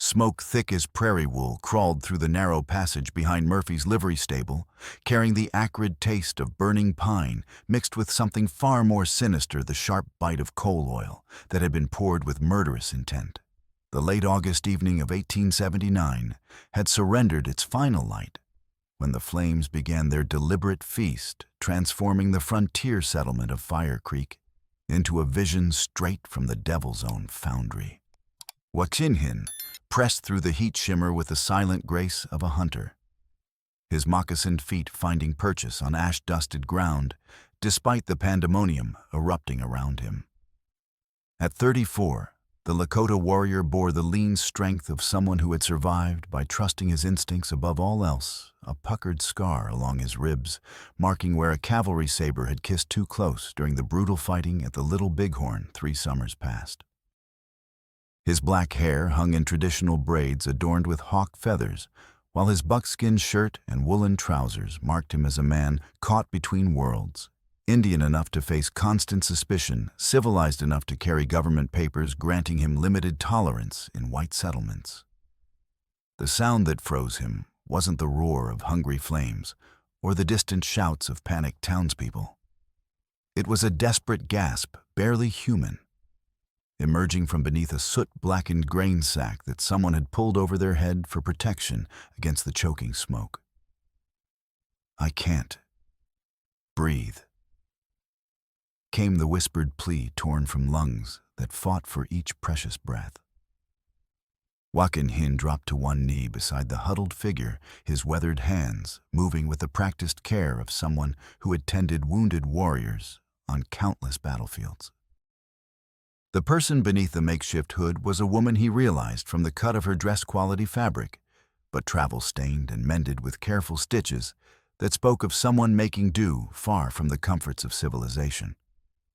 Smoke thick as prairie wool crawled through the narrow passage behind Murphy's livery stable, carrying the acrid taste of burning pine mixed with something far more sinister, the sharp bite of coal oil that had been poured with murderous intent. The late August evening of 1879 had surrendered its final light when the flames began their deliberate feast, transforming the frontier settlement of Fire Creek into a vision straight from the devil's own foundry. Wachinhin pressed through the heat shimmer with the silent grace of a hunter, his moccasined feet finding purchase on ash-dusted ground despite the pandemonium erupting around him. At 34, the Lakota warrior bore the lean strength of someone who had survived by trusting his instincts above all else, a puckered scar along his ribs, marking where a cavalry saber had kissed too close during the brutal fighting at the Little Bighorn 3 summers past. His black hair hung in traditional braids adorned with hawk feathers, while his buckskin shirt and woolen trousers marked him as a man caught between worlds, Indian enough to face constant suspicion, civilized enough to carry government papers granting him limited tolerance in white settlements. The sound that froze him wasn't the roar of hungry flames or the distant shouts of panicked townspeople. It was a desperate gasp, barely human, emerging from beneath a soot-blackened grain sack that someone had pulled over their head for protection against the choking smoke. "I can't breathe," came the whispered plea torn from lungs that fought for each precious breath. Wachinhin dropped to one knee beside the huddled figure, his weathered hands moving with the practiced care of someone who had tended wounded warriors on countless battlefields. The person beneath the makeshift hood was a woman he realized from the cut of her dress-quality fabric, but travel-stained and mended with careful stitches that spoke of someone making do far from the comforts of civilization.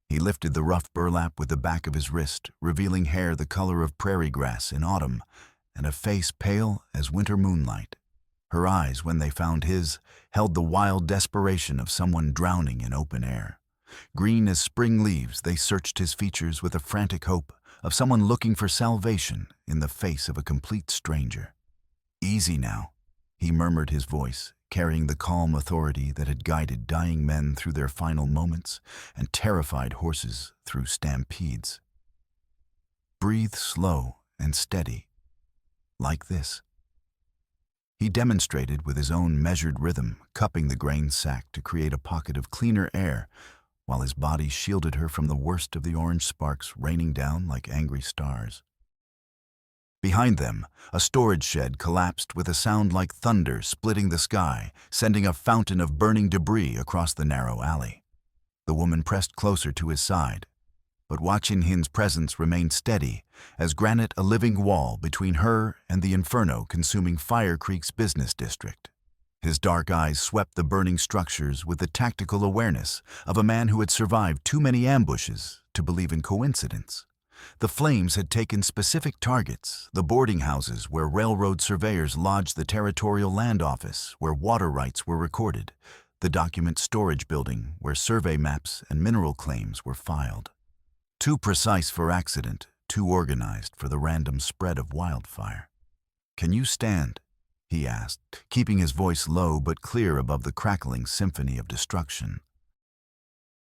He lifted the rough burlap with the back of his wrist, revealing hair the color of prairie grass in autumn and a face pale as winter moonlight. Her eyes, when they found his, held the wild desperation of someone drowning in open air. Green as spring leaves, they searched his features with a frantic hope of someone looking for salvation in the face of a complete stranger. "Easy now," he murmured, his voice carrying the calm authority that had guided dying men through their final moments and terrified horses through stampedes. "Breathe slow and steady, like this." He demonstrated with his own measured rhythm, cupping the grain sack to create a pocket of cleaner air while his body shielded her from the worst of the orange sparks raining down like angry stars. Behind them, a storage shed collapsed with a sound like thunder splitting the sky, sending a fountain of burning debris across the narrow alley. The woman pressed closer to his side, but Wachinhin's presence remained steady as granite a living wall between her and the inferno consuming Fire Creek's business district. His dark eyes swept the burning structures with the tactical awareness of a man who had survived too many ambushes to believe in coincidence. The flames had taken specific targets, the boarding houses where railroad surveyors lodged the territorial land office where water rights were recorded, the document storage building where survey maps and mineral claims were filed. Too precise for accident, too organized for the random spread of wildfire. "Can you stand?" he asked, keeping his voice low but clear above the crackling symphony of destruction.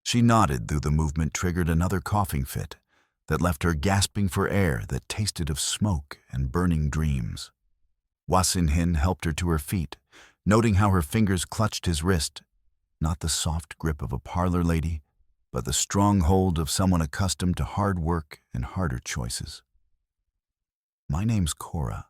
She nodded, though the movement triggered another coughing fit that left her gasping for air that tasted of smoke and burning dreams. Wachinhin helped her to her feet, noting how her fingers clutched his wrist, not the soft grip of a parlor lady, but the strong hold of someone accustomed to hard work and harder choices. "My name's Cora."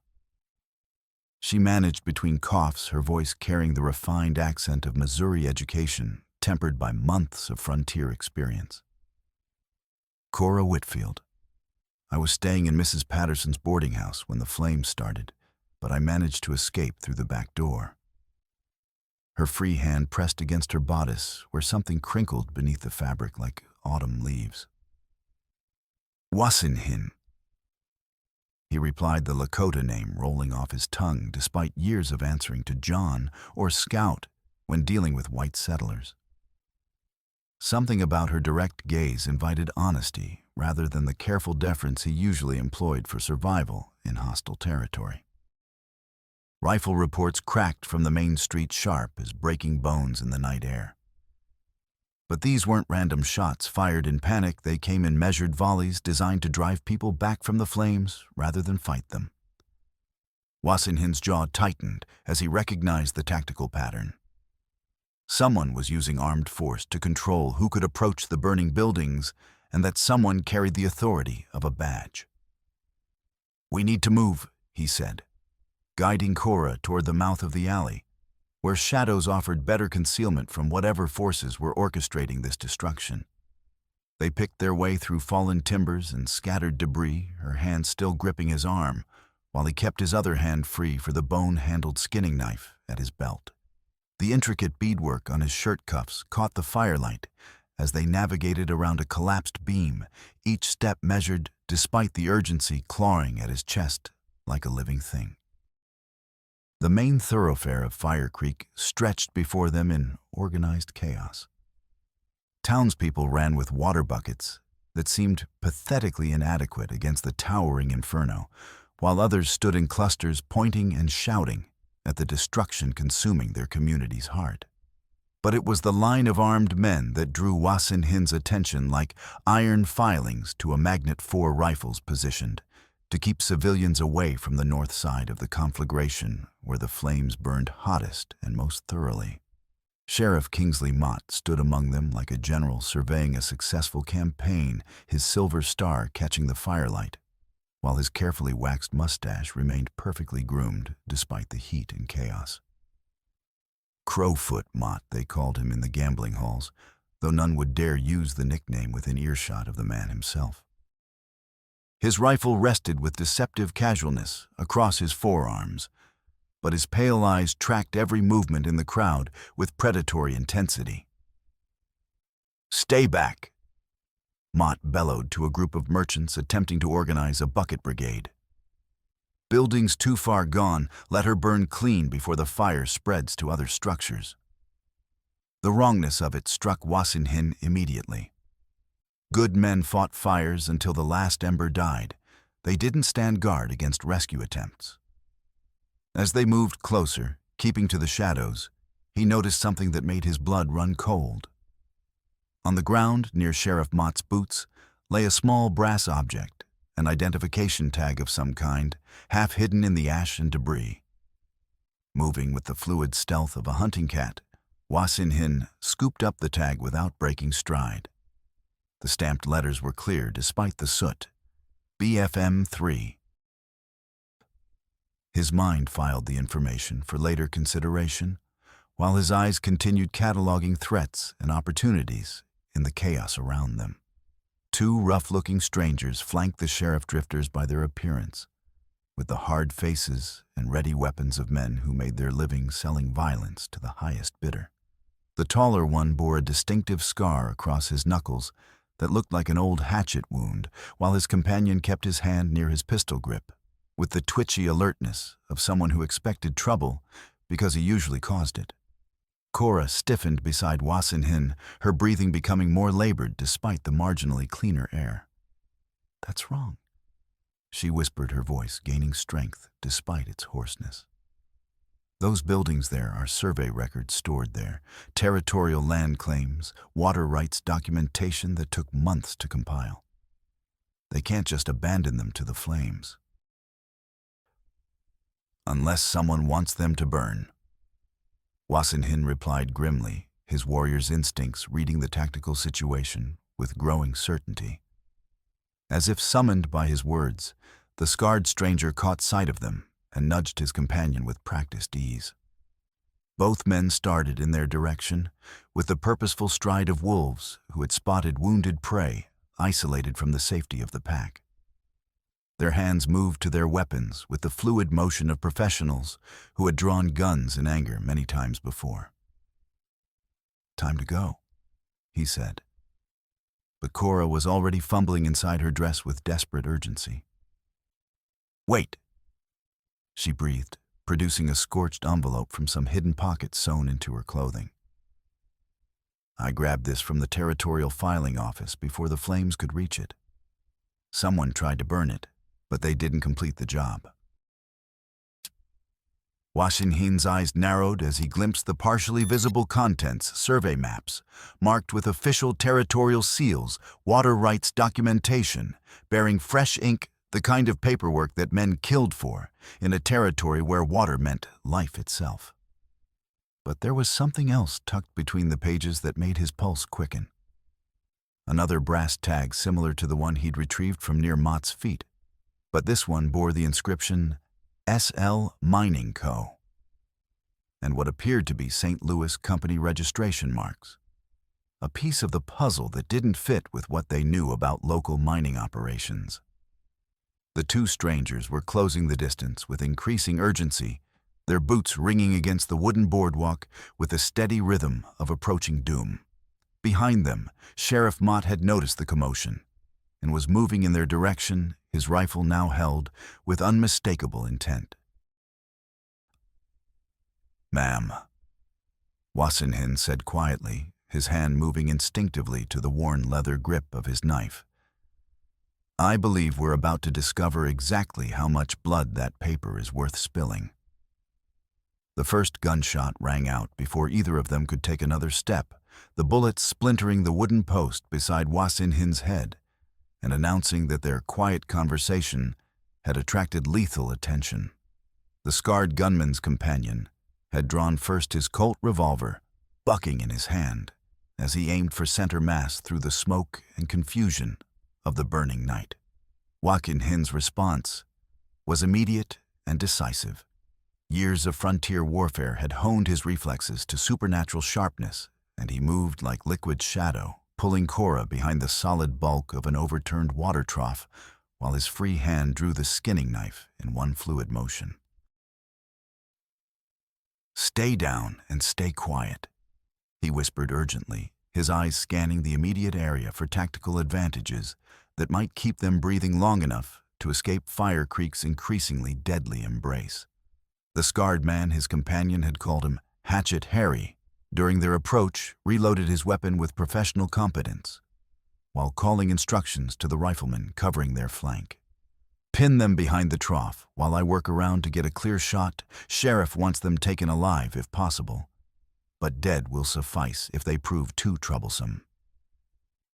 She managed between coughs, her voice carrying the refined accent of Missouri education, tempered by months of frontier experience. "Cora Whitfield. I was staying in Mrs. Patterson's boarding house when the flames started, but I managed to escape through the back door." Her free hand pressed against her bodice where something crinkled beneath the fabric like autumn leaves. "Wachinhin," he replied, the Lakota name rolling off his tongue despite years of answering to John or Scout when dealing with white settlers. Something about her direct gaze invited honesty rather than the careful deference he usually employed for survival in hostile territory. Rifle reports cracked from the main street sharp as breaking bones in the night air. But these weren't random shots fired in panic. They came in measured volleys designed to drive people back from the flames rather than fight them. Wasinhin's jaw tightened as he recognized the tactical pattern. Someone was using armed force to control who could approach the burning buildings, and that someone carried the authority of a badge. "We need to move," he said, guiding Cora toward the mouth of the alley, where shadows offered better concealment from whatever forces were orchestrating this destruction. They picked their way through fallen timbers and scattered debris, her hand still gripping his arm, while he kept his other hand free for the bone-handled skinning knife at his belt. The intricate beadwork on his shirt cuffs caught the firelight as they navigated around a collapsed beam, each step measured despite the urgency clawing at his chest like a living thing. The main thoroughfare of Fire Creek stretched before them in organized chaos. Townspeople ran with water buckets that seemed pathetically inadequate against the towering inferno, while others stood in clusters pointing and shouting at the destruction consuming their community's heart. But it was the line of armed men that drew Wasinhin's attention like iron filings to a Magnet 4 rifles positioned to keep civilians away from the north side of the conflagration where the flames burned hottest and most thoroughly. Sheriff Kingsley Mott stood among them like a general surveying a successful campaign, his silver star catching the firelight, while his carefully waxed mustache remained perfectly groomed despite the heat and chaos. Crowfoot Mott, they called him in the gambling halls, though none would dare use the nickname within earshot of the man himself. His rifle rested with deceptive casualness across his forearms, but his pale eyes tracked every movement in the crowd with predatory intensity. "Stay back," Mott bellowed to a group of merchants attempting to organize a bucket brigade. "Buildings too far gone, let her burn clean before the fire spreads to other structures." The wrongness of it struck Wasinhin immediately. Good men fought fires until the last ember died. They didn't stand guard against rescue attempts. As they moved closer, keeping to the shadows, he noticed something that made his blood run cold. On the ground near Sheriff Mott's boots lay a small brass object, an identification tag of some kind, half hidden in the ash and debris. Moving with the fluid stealth of a hunting cat, Wasinhin scooped up the tag without breaking stride. The stamped letters were clear despite the soot. BFM 3. His mind filed the information for later consideration, while his eyes continued cataloging threats and opportunities in the chaos around them. Two rough-looking strangers flanked the sheriff drifters by their appearance, with the hard faces and ready weapons of men who made their living selling violence to the highest bidder. The taller one bore a distinctive scar across his knuckles that looked like an old hatchet wound, while his companion kept his hand near his pistol grip, with the twitchy alertness of someone who expected trouble because he usually caused it. Cora stiffened beside Wasinhin, her breathing becoming more labored despite the marginally cleaner air. "That's wrong," she whispered, her voice gaining strength despite its hoarseness. "Those buildings there are survey records stored there, territorial land claims, water rights documentation that took months to compile. They can't just abandon them to the flames. Unless someone wants them to burn." Wasinhin replied grimly, his warrior's instincts reading the tactical situation with growing certainty. As if summoned by his words, the scarred stranger caught sight of them and nudged his companion with practiced ease. Both men started in their direction, with the purposeful stride of wolves who had spotted wounded prey isolated from the safety of the pack. Their hands moved to their weapons with the fluid motion of professionals who had drawn guns in anger many times before. "Time to go," he said. But Cora was already fumbling inside her dress with desperate urgency. "Wait," she breathed, producing a scorched envelope from some hidden pocket sewn into her clothing. "I grabbed this from the territorial filing office before the flames could reach it. Someone tried to burn it, but they didn't complete the job. Wasinhin's eyes narrowed as he glimpsed the partially visible contents survey maps, marked with official territorial seals, water rights documentation, bearing fresh ink, the kind of paperwork that men killed for, in a territory where water meant life itself. But there was something else tucked between the pages that made his pulse quicken. Another brass tag similar to the one he'd retrieved from near Mott's feet, but this one bore the inscription SL Mining Co. and what appeared to be St. Louis company registration marks. A piece of the puzzle that didn't fit with what they knew about local mining operations. The two strangers were closing the distance with increasing urgency, their boots ringing against the wooden boardwalk with the steady rhythm of approaching doom. Behind them, Sheriff Mott had noticed the commotion and was moving in their direction, his rifle now held with unmistakable intent. "Ma'am," Wasinhin said quietly, his hand moving instinctively to the worn leather grip of his knife. "I believe we're about to discover exactly how much blood that paper is worth spilling." The first gunshot rang out before either of them could take another step, the bullet splintering the wooden post beside Wasinhin's head and announcing that their quiet conversation had attracted lethal attention. The scarred gunman's companion had drawn first his Colt revolver, bucking in his hand, as he aimed for center mass through the smoke and confusion of the burning night. Wasinhin's response was immediate and decisive. Years of frontier warfare had honed his reflexes to supernatural sharpness, and he moved like liquid shadow, pulling Cora behind the solid bulk of an overturned water trough, while his free hand drew the skinning knife in one fluid motion. "Stay down and stay quiet," he whispered urgently, his eyes scanning the immediate area for tactical advantages that might keep them breathing long enough to escape Fire Creek's increasingly deadly embrace. The scarred man his companion had called him Hatchet Harry, during their approach, reloaded his weapon with professional competence, while calling instructions to the riflemen covering their flank. "Pin them behind the trough while I work around to get a clear shot. Sheriff wants them taken alive if possible, but dead will suffice if they prove too troublesome."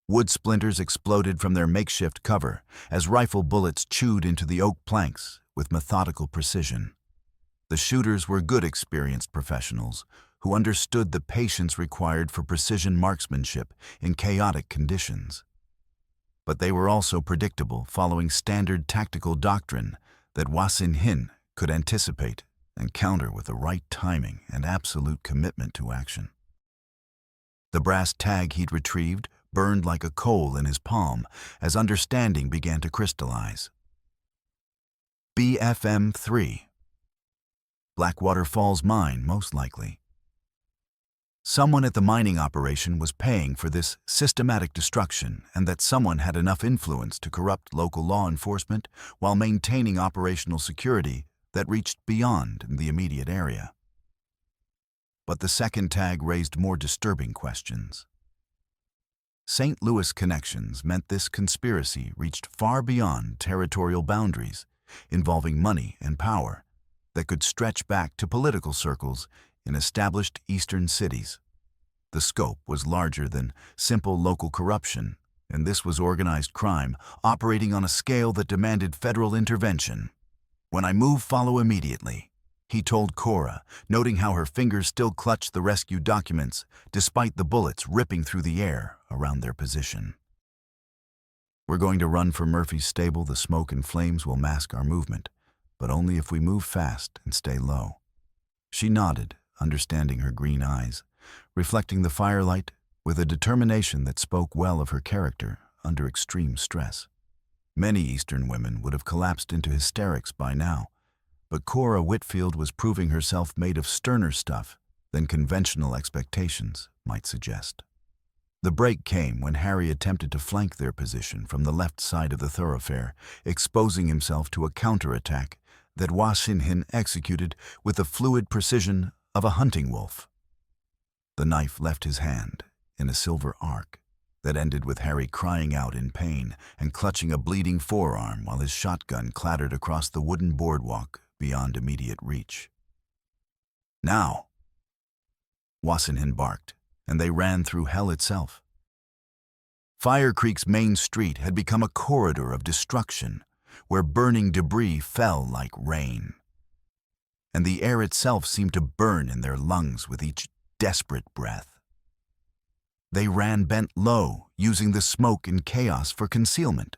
Wood splinters exploded from their makeshift cover as rifle bullets chewed into the oak planks with methodical precision. The shooters were good, experienced professionals who understood the patience required for precision marksmanship in chaotic conditions. But they were also predictable, following standard tactical doctrine that Wasinhin could anticipate and counter with the right timing and absolute commitment to action. The brass tag he'd retrieved burned like a coal in his palm as understanding began to crystallize. BFM 3. Blackwater Falls Mine, most likely. Someone at the mining operation was paying for this systematic destruction, and that someone had enough influence to corrupt local law enforcement while maintaining operational security that reached beyond the immediate area. But the second tag raised more disturbing questions. St. Louis connections meant this conspiracy reached far beyond territorial boundaries, involving money and power that could stretch back to political circles in established eastern cities. The scope was larger than simple local corruption, and this was organized crime operating on a scale that demanded federal intervention. "When I move, follow immediately," he told Cora, noting how her fingers still clutched the rescue documents despite the bullets ripping through the air around their position. "We're going to run for Murphy's stable. The smoke and flames will mask our movement, but only if we move fast and stay low." She nodded, understanding her green eyes, reflecting the firelight with a determination that spoke well of her character under extreme stress. Many Eastern women would have collapsed into hysterics by now, but Cora Whitfield was proving herself made of sterner stuff than conventional expectations might suggest. The break came when Harry attempted to flank their position from the left side of the thoroughfare, exposing himself to a counterattack that Wasinhin executed with the fluid precision of a hunting wolf. The knife left his hand in a silver arc, that ended with Harry crying out in pain and clutching a bleeding forearm while his shotgun clattered across the wooden boardwalk beyond immediate reach. "Now!" Wassenhin barked, and they ran through hell itself. Fire Creek's main street had become a corridor of destruction, where burning debris fell like rain. And the air itself seemed to burn in their lungs with each desperate breath. They ran bent low, using the smoke and chaos for concealment,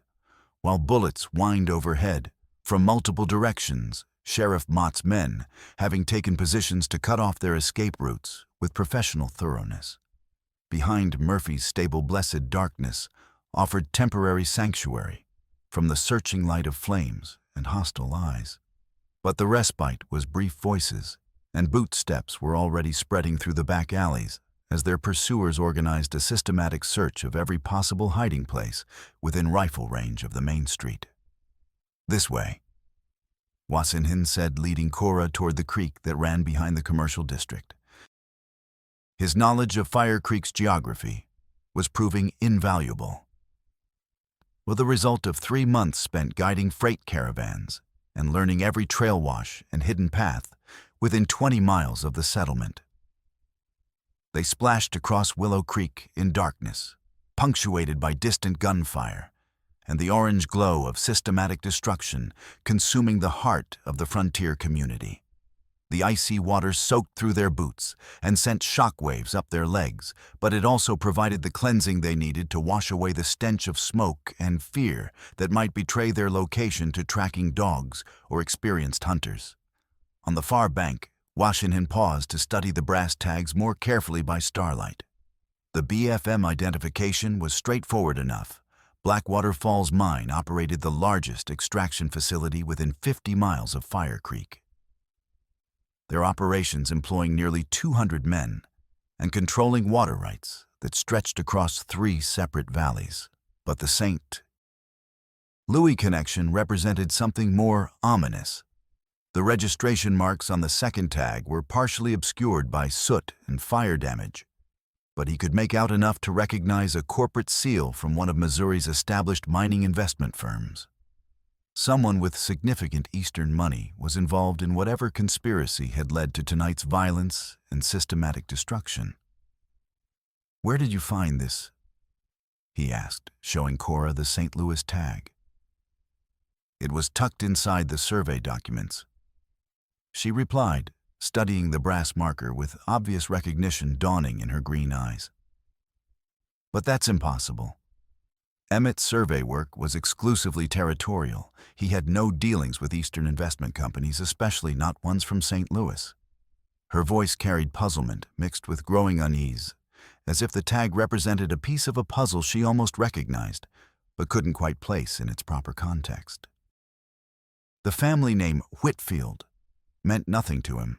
while bullets whined overhead from multiple directions, Sheriff Mott's men having taken positions to cut off their escape routes with professional thoroughness. Behind Murphy's stable blessed darkness offered temporary sanctuary from the searching light of flames and hostile eyes. But the respite was brief voices, and boot steps were already spreading through the back alleys as their pursuers organized a systematic search of every possible hiding place within rifle range of the main street. "This way," Wassenhin said, leading Cora toward the creek that ran behind the commercial district. His knowledge of Fire Creek's geography was proving invaluable. With the result of 3 months spent guiding freight caravans and learning every trail wash and hidden path within 20 miles of the settlement. They splashed across Willow Creek in darkness, punctuated by distant gunfire and the orange glow of systematic destruction consuming the heart of the frontier community. The icy water soaked through their boots and sent shockwaves up their legs, but it also provided the cleansing they needed to wash away the stench of smoke and fear that might betray their location to tracking dogs or experienced hunters. On the far bank, Wassenhin paused to study the brass tags more carefully by starlight. The BFM identification was straightforward enough. Blackwater Falls Mine operated the largest extraction facility within 50 miles of Fire Creek. Their operations employing nearly 200 men and controlling water rights that stretched across 3 separate valleys. But the St. Louis connection represented something more ominous. The registration marks on the second tag were partially obscured by soot and fire damage, but he could make out enough to recognize a corporate seal from one of Missouri's established mining investment firms. Someone with significant Eastern money was involved in whatever conspiracy had led to tonight's violence and systematic destruction. "Where did you find this?" he asked, showing Cora the St. Louis tag. It was tucked inside the survey documents. She replied, studying the brass marker with obvious recognition dawning in her green eyes. "But that's impossible. Emmett's survey work was exclusively territorial. He had no dealings with Eastern investment companies, especially not ones from St. Louis." Her voice carried puzzlement mixed with growing unease, as if the tag represented a piece of a puzzle she almost recognized, but couldn't quite place in its proper context. The family name Whitfield meant nothing to him,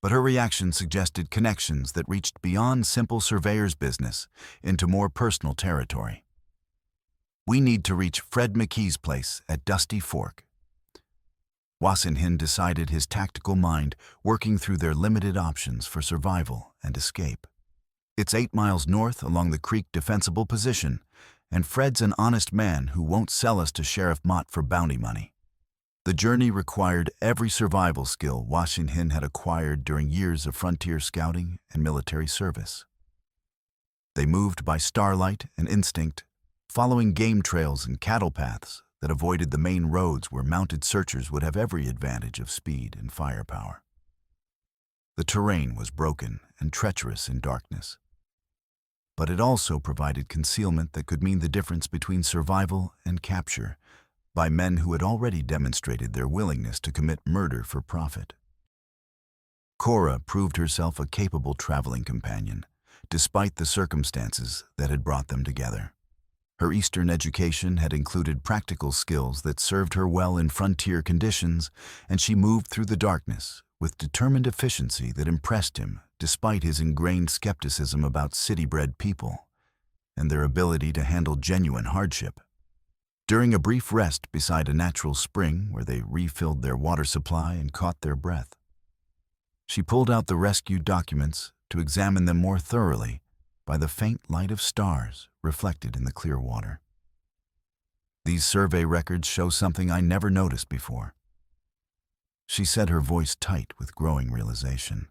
but her reaction suggested connections that reached beyond simple surveyor's business into more personal territory. "We need to reach Fred McKee's place at Dusty Fork." Wassenhin decided, his tactical mind working through their limited options for survival and escape. "It's 8 miles north along the creek defensible position, and Fred's an honest man who won't sell us to Sheriff Mott for bounty money." The journey required every survival skill Wassenhin had acquired during years of frontier scouting and military service. They moved by starlight and instinct, following game trails and cattle paths that avoided the main roads where mounted searchers would have every advantage of speed and firepower. The terrain was broken and treacherous in darkness, but it also provided concealment that could mean the difference between survival and capture by men who had already demonstrated their willingness to commit murder for profit. Cora proved herself a capable traveling companion, despite the circumstances that had brought them together. Her Eastern education had included practical skills that served her well in frontier conditions, and she moved through the darkness with determined efficiency that impressed him despite his ingrained skepticism about city-bred people and their ability to handle genuine hardship. During a brief rest beside a natural spring where they refilled their water supply and caught their breath, she pulled out the rescue documents to examine them more thoroughly by the faint light of stars reflected in the clear water. These survey records show something I never noticed before. She said, her voice tight with growing realization.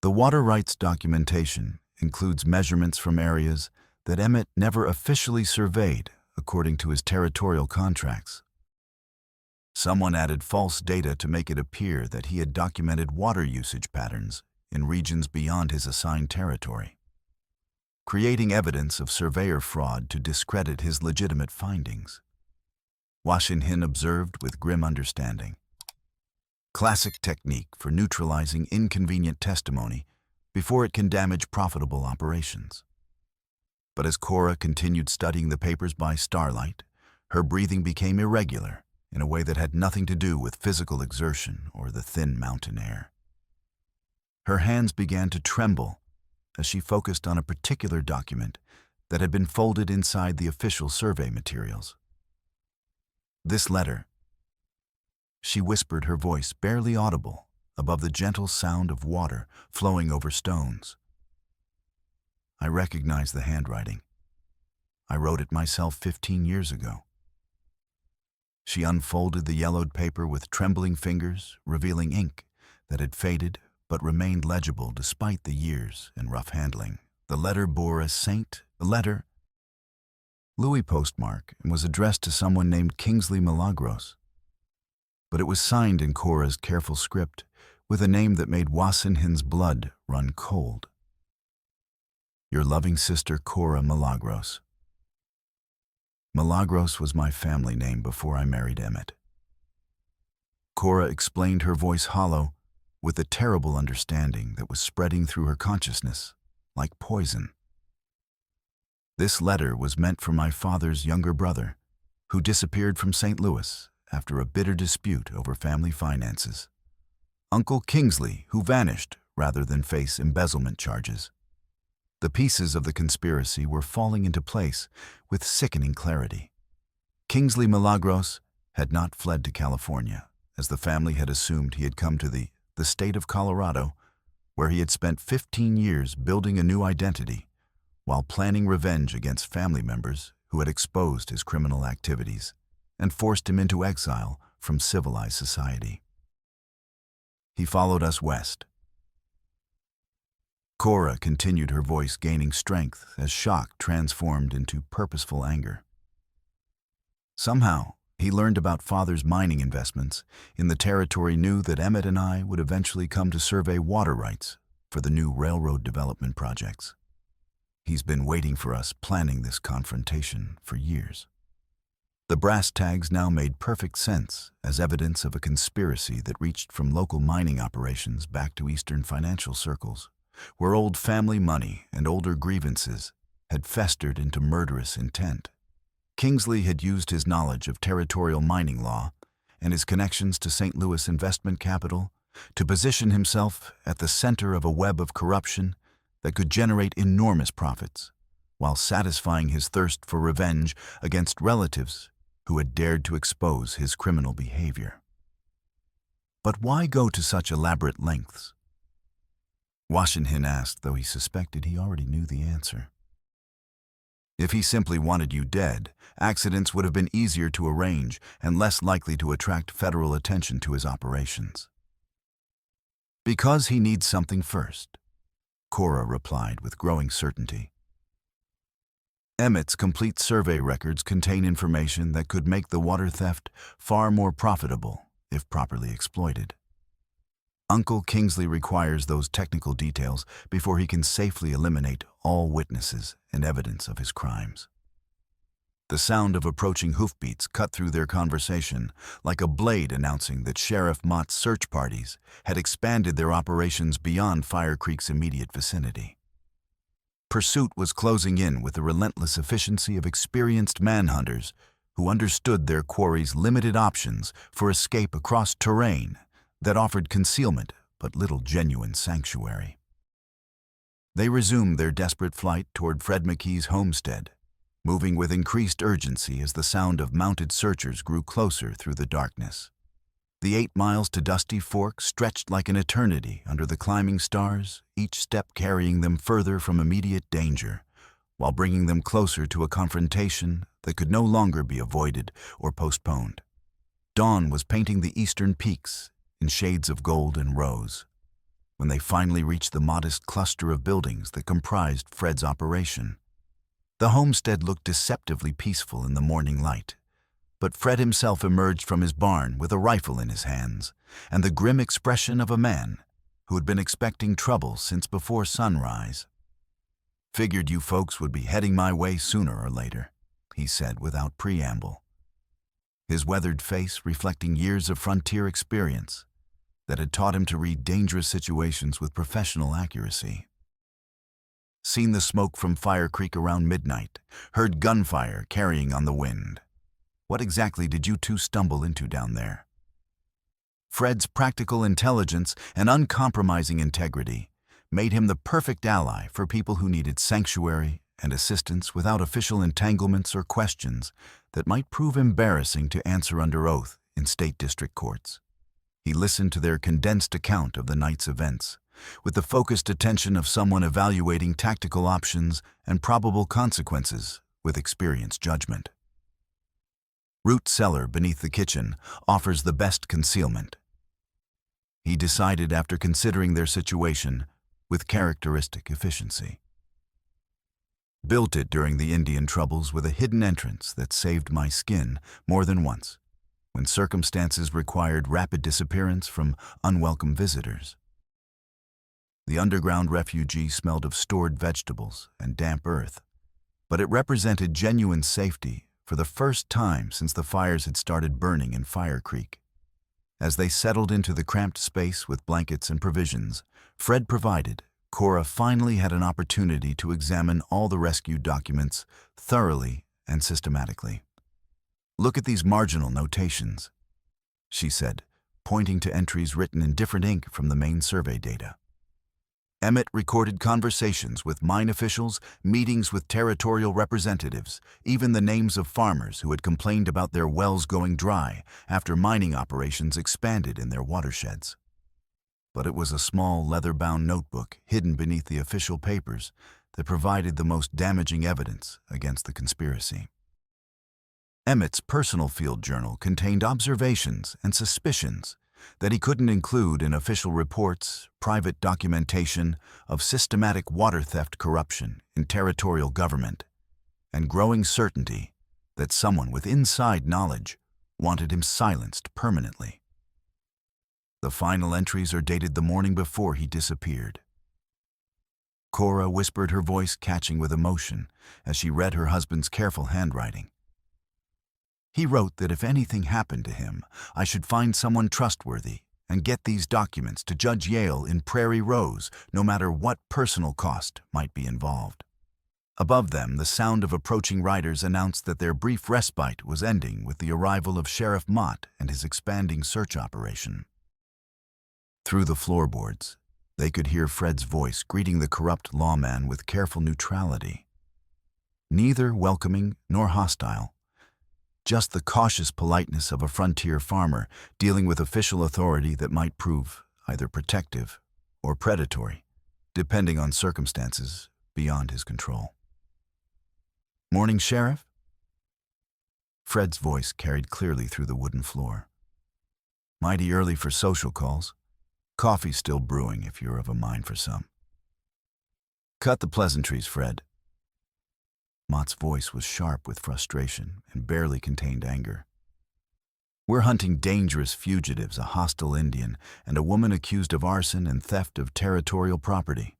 The water rights documentation includes measurements from areas that Emmett never officially surveyed according to his territorial contracts. Someone added false data to make it appear that he had documented water usage patterns in regions beyond his assigned territory, creating evidence of surveyor fraud to discredit his legitimate findings. Washington observed with grim understanding. Classic technique for neutralizing inconvenient testimony before it can damage profitable operations. But as Cora continued studying the papers by starlight, her breathing became irregular in a way that had nothing to do with physical exertion or the thin mountain air. Her hands began to tremble as she focused on a particular document that had been folded inside the official survey materials. This letter, she whispered, her voice barely audible above the gentle sound of water flowing over stones. I recognized the handwriting. I wrote it myself 15 years ago. She unfolded the yellowed paper with trembling fingers, revealing ink that had faded but remained legible despite the years and rough handling. The letter bore a Louis postmark and was addressed to someone named Kingsley Milagros. But it was signed in Cora's careful script with a name that made Washington's blood run cold. Your loving sister, Cora Milagros. Milagros was my family name before I married Emmett. Cora explained, her voice hollow, with a terrible understanding that was spreading through her consciousness like poison. This letter was meant for my father's younger brother, who disappeared from St. Louis after a bitter dispute over family finances. Uncle Kingsley, who vanished rather than face embezzlement charges. The pieces of the conspiracy were falling into place with sickening clarity. Kingsley Milagros had not fled to California, as the family had assumed. He had come to the state of Colorado, where he had spent 15 years building a new identity while planning revenge against family members who had exposed his criminal activities and forced him into exile from civilized society. He followed us west. Cora continued, her voice gaining strength as shock transformed into purposeful anger. Somehow, he learned about Father's mining investments in the territory, knew that Emmett and I would eventually come to survey water rights for the new railroad development projects. He's been waiting for us, planning this confrontation for years. The brass tags now made perfect sense as evidence of a conspiracy that reached from local mining operations back to Eastern financial circles, where old family money and older grievances had festered into murderous intent. Kingsley had used his knowledge of territorial mining law and his connections to St. Louis investment capital to position himself at the center of a web of corruption that could generate enormous profits, while satisfying his thirst for revenge against relatives who had dared to expose his criminal behavior. But why go to such elaborate lengths? Washington asked, though he suspected he already knew the answer. If he simply wanted you dead, accidents would have been easier to arrange and less likely to attract federal attention to his operations. Because he needs something first, Cora replied with growing certainty. Emmett's complete survey records contain information that could make the water theft far more profitable if properly exploited. Uncle Kingsley requires those technical details before he can safely eliminate all witnesses and evidence of his crimes. The sound of approaching hoofbeats cut through their conversation like a blade announcing that Sheriff Mott's search parties had expanded their operations beyond Fire Creek's immediate vicinity. Pursuit was closing in with the relentless efficiency of experienced manhunters who understood their quarry's limited options for escape across terrain that offered concealment but little genuine sanctuary. They resumed their desperate flight toward Fred McKee's homestead, moving with increased urgency as the sound of mounted searchers grew closer through the darkness. The 8 miles to Dusty Fork stretched like an eternity under the climbing stars, each step carrying them further from immediate danger, while bringing them closer to a confrontation that could no longer be avoided or postponed. Dawn was painting the eastern peaks in shades of gold and rose when they finally reached the modest cluster of buildings that comprised Fred's operation. The homestead looked deceptively peaceful in the morning light, but Fred himself emerged from his barn with a rifle in his hands and the grim expression of a man who had been expecting trouble since before sunrise. "Figured you folks would be heading my way sooner or later," he said without preamble, his weathered face reflecting years of frontier experience that had taught him to read dangerous situations with professional accuracy. "Seen the smoke from Fire Creek around midnight, heard gunfire carrying on the wind. What exactly did you two stumble into down there?" Fred's practical intelligence and uncompromising integrity made him the perfect ally for people who needed sanctuary and assistance without official entanglements or questions that might prove embarrassing to answer under oath in state district courts. He listened to their condensed account of the night's events, with the focused attention of someone evaluating tactical options and probable consequences with experienced judgment. Root cellar beneath the kitchen offers the best concealment, he decided after considering their situation with characteristic efficiency. Built it during the Indian troubles with a hidden entrance that saved my skin more than once, when circumstances required rapid disappearance from unwelcome visitors. The underground refugee smelled of stored vegetables and damp earth, but it represented genuine safety for the first time since the fires had started burning in Fire Creek. As they settled into the cramped space with blankets and provisions Fred provided, Cora finally had an opportunity to examine all the rescued documents thoroughly and systematically. "Look at these marginal notations," she said, pointing to entries written in different ink from the main survey data. Emmett recorded conversations with mine officials, meetings with territorial representatives, even the names of farmers who had complained about their wells going dry after mining operations expanded in their watersheds. But it was a small leather-bound notebook hidden beneath the official papers that provided the most damaging evidence against the conspiracy. Emmett's personal field journal contained observations and suspicions that he couldn't include in official reports, private documentation of systematic water theft corruption in territorial government, and growing certainty that someone with inside knowledge wanted him silenced permanently. The final entries are dated the morning before he disappeared. Cora whispered, her voice catching with emotion as she read her husband's careful handwriting. "He wrote that if anything happened to him, I should find someone trustworthy and get these documents to Judge Yale in Prairie Rose, no matter what personal cost might be involved." Above them, the sound of approaching riders announced that their brief respite was ending with the arrival of Sheriff Mott and his expanding search operation. Through the floorboards, they could hear Fred's voice greeting the corrupt lawman with careful neutrality. Neither welcoming nor hostile, just the cautious politeness of a frontier farmer dealing with official authority that might prove either protective or predatory, depending on circumstances beyond his control. "Morning, Sheriff?" Fred's voice carried clearly through the wooden floor. "Mighty early for social calls. Coffee's still brewing if you're of a mind for some." "Cut the pleasantries, Fred." Mott's voice was sharp with frustration and barely contained anger. "We're hunting dangerous fugitives, a hostile Indian, and a woman accused of arson and theft of territorial property.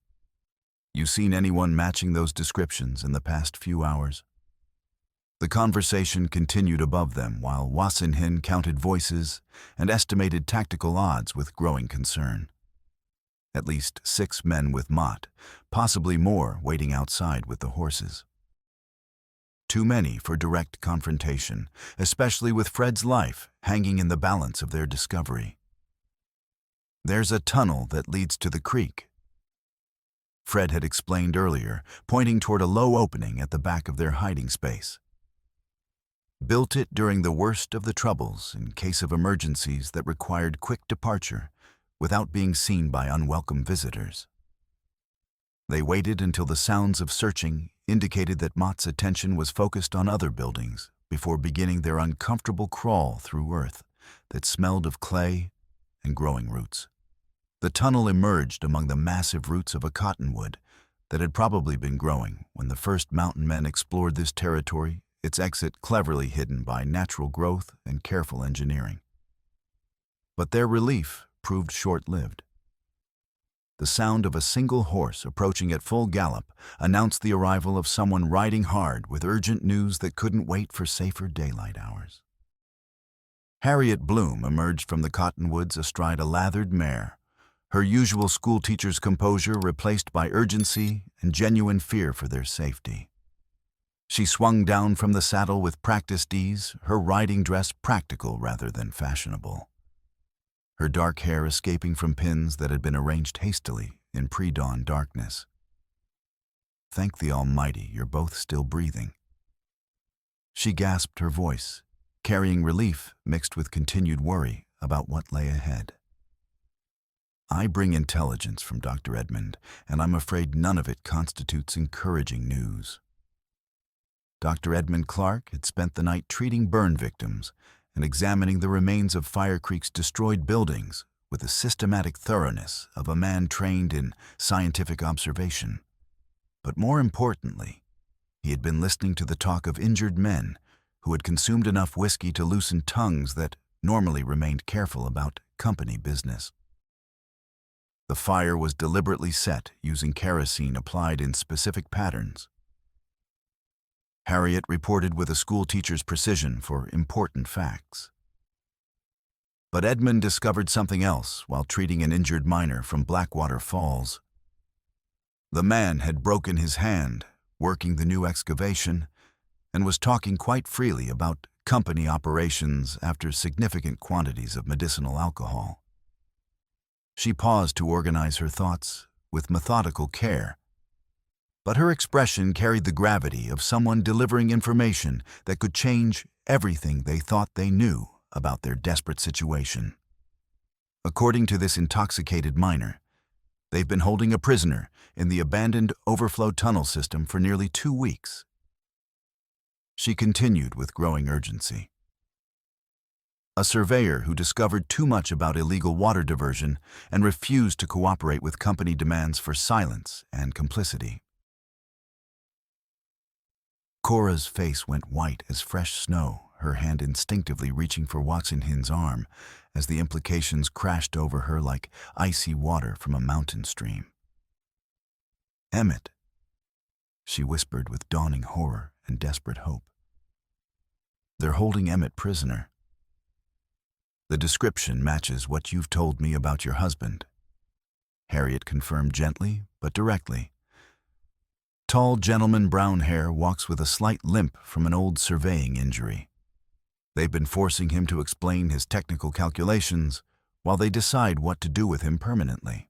You seen anyone matching those descriptions in the past few hours?" The conversation continued above them while Wasinhin counted voices and estimated tactical odds with growing concern. At least 6 men with Mott, possibly more waiting outside with the horses. Too many for direct confrontation, especially with Fred's life hanging in the balance of their discovery. "There's a tunnel that leads to the creek," Fred had explained earlier, pointing toward a low opening at the back of their hiding space. built it during the worst of the troubles in case of emergencies that required quick departure without being seen by unwelcome visitors. They waited until the sounds of searching indicated that Mott's attention was focused on other buildings before beginning their uncomfortable crawl through earth that smelled of clay and growing roots. The tunnel emerged among the massive roots of a cottonwood that had probably been growing when the first mountain men explored this territory, its exit cleverly hidden by natural growth and careful engineering. But their relief proved short-lived. The sound of a single horse approaching at full gallop announced the arrival of someone riding hard with urgent news that couldn't wait for safer daylight hours. Harriet Bloom emerged from the cottonwoods astride a lathered mare, her usual schoolteacher's composure replaced by urgency and genuine fear for their safety. She swung down from the saddle with practiced ease, her riding dress practical rather than fashionable, her dark hair escaping from pins that had been arranged hastily in pre-dawn darkness. "Thank the Almighty, you're both still breathing." She gasped, her voice carrying relief mixed with continued worry about what lay ahead. "I bring intelligence from Dr. Edmund, and I'm afraid none of it constitutes encouraging news." Dr. Edmund Clark had spent the night treating burn victims and examining the remains of Fire Creek's destroyed buildings with the systematic thoroughness of a man trained in scientific observation. But more importantly, he had been listening to the talk of injured men who had consumed enough whiskey to loosen tongues that normally remained careful about company business. The fire was deliberately set using kerosene applied in specific patterns. Harriet reported with a schoolteacher's precision for important facts. But Edmund discovered something else while treating an injured miner from Blackwater Falls. The man had broken his hand working the new excavation and was talking quite freely about company operations after significant quantities of medicinal alcohol. She paused to organize her thoughts with methodical care, but her expression carried the gravity of someone delivering information that could change everything they thought they knew about their desperate situation. According to this intoxicated miner, they've been holding a prisoner in the abandoned overflow tunnel system for nearly 2 weeks. She continued with growing urgency. A surveyor who discovered too much about illegal water diversion and refused to cooperate with company demands for silence and complicity. Cora's face went white as fresh snow, her hand instinctively reaching for Watson-Hin's arm as the implications crashed over her like icy water from a mountain stream. "Emmett," she whispered with dawning horror and desperate hope. "They're holding Emmett prisoner." "The description matches what you've told me about your husband," Harriet confirmed gently but directly. "Tall gentleman, brown hair, walks with a slight limp from an old surveying injury. They've been forcing him to explain his technical calculations while they decide what to do with him permanently."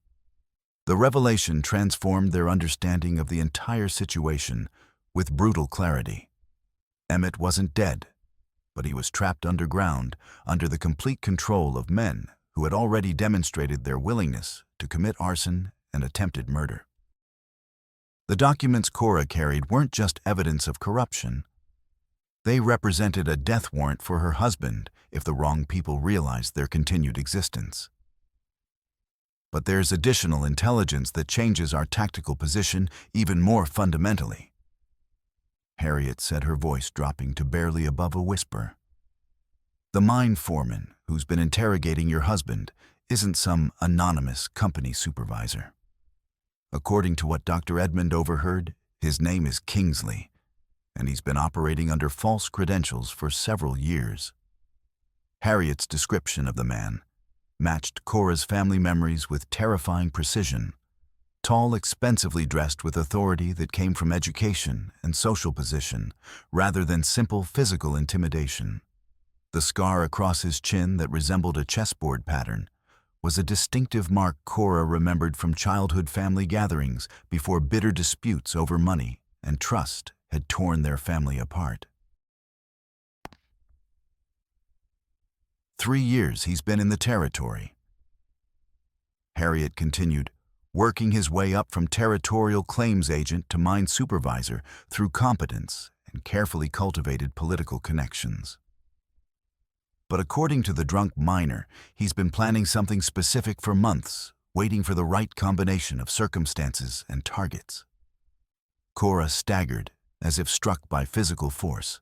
The revelation transformed their understanding of the entire situation with brutal clarity. Emmett wasn't dead, but he was trapped underground under the complete control of men who had already demonstrated their willingness to commit arson and attempted murder. The documents Cora carried weren't just evidence of corruption. They represented a death warrant for her husband if the wrong people realized their continued existence. But there's additional intelligence that changes our tactical position even more fundamentally, Harriet said, her voice dropping to barely above a whisper. "The mine foreman who's been interrogating your husband isn't some anonymous company supervisor. According to what Dr. Edmund overheard, his name is Kingsley, and he's been operating under false credentials for several years." Harriet's description of the man matched Cora's family memories with terrifying precision. Tall, expensively dressed with authority that came from education and social position, rather than simple physical intimidation. The scar across his chin that resembled a chessboard pattern was a distinctive mark Cora remembered from childhood family gatherings before bitter disputes over money and trust had torn their family apart. 3 years he's been in the territory. Harriet continued, working his way up from territorial claims agent to mine supervisor through competence and carefully cultivated political connections. But according to the drunk miner, he's been planning something specific for months, waiting for the right combination of circumstances and targets. Cora staggered, as if struck by physical force,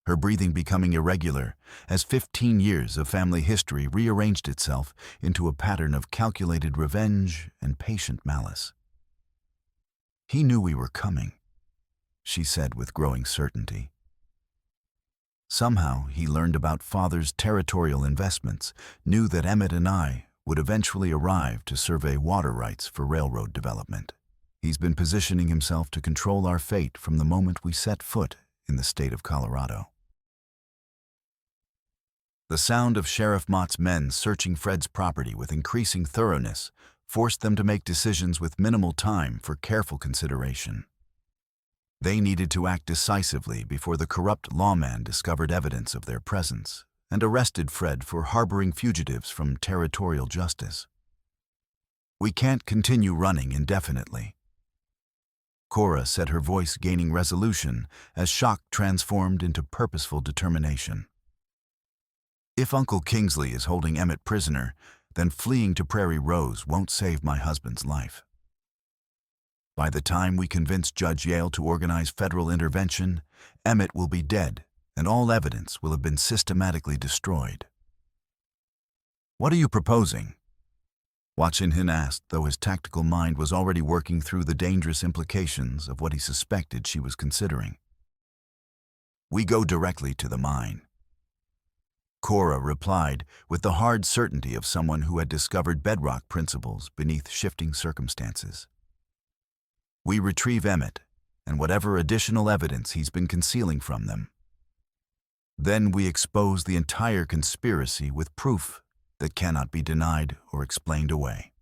her breathing becoming irregular as 15 years of family history rearranged itself into a pattern of calculated revenge and patient malice. "He knew we were coming," she said with growing certainty. Somehow he learned about Father's territorial investments, knew that Emmett and I would eventually arrive to survey water rights for railroad development. He's been positioning himself to control our fate from the moment we set foot in the state of Colorado. The sound of Sheriff Mott's men searching Fred's property with increasing thoroughness forced them to make decisions with minimal time for careful consideration. They needed to act decisively before the corrupt lawman discovered evidence of their presence and arrested Fred for harboring fugitives from territorial justice. "We can't continue running indefinitely." Cora said, her voice gaining resolution as shock transformed into purposeful determination. "If Uncle Kingsley is holding Emmett prisoner, then fleeing to Prairie Rose won't save my husband's life. By the time we convince Judge Yale to organize federal intervention, Emmett will be dead, and all evidence will have been systematically destroyed." "What are you proposing?" Watchin-Hin asked, though his tactical mind was already working through the dangerous implications of what he suspected she was considering. "We go directly to the mine," Cora replied with the hard certainty of someone who had discovered bedrock principles beneath shifting circumstances. "We retrieve Emmett and whatever additional evidence he's been concealing from them. Then we expose the entire conspiracy with proof that cannot be denied or explained away."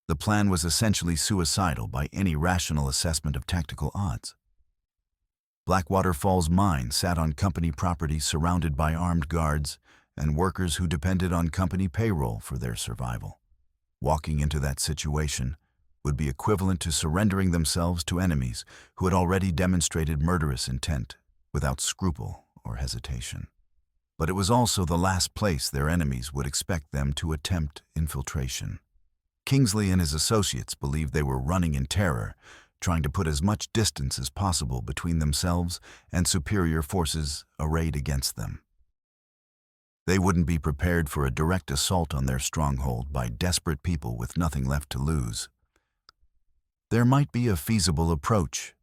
The plan was essentially suicidal by any rational assessment of tactical odds. Blackwater Falls Mine sat on company property surrounded by armed guards and workers who depended on company payroll for their survival. Walking into that situation would be equivalent to surrendering themselves to enemies who had already demonstrated murderous intent without scruple or hesitation. But it was also the last place their enemies would expect them to attempt infiltration. Kingsley and his associates believed they were running in terror, trying to put as much distance as possible between themselves and superior forces arrayed against them. They wouldn't be prepared for a direct assault on their stronghold by desperate people with nothing left to lose. "There might be a feasible approach,"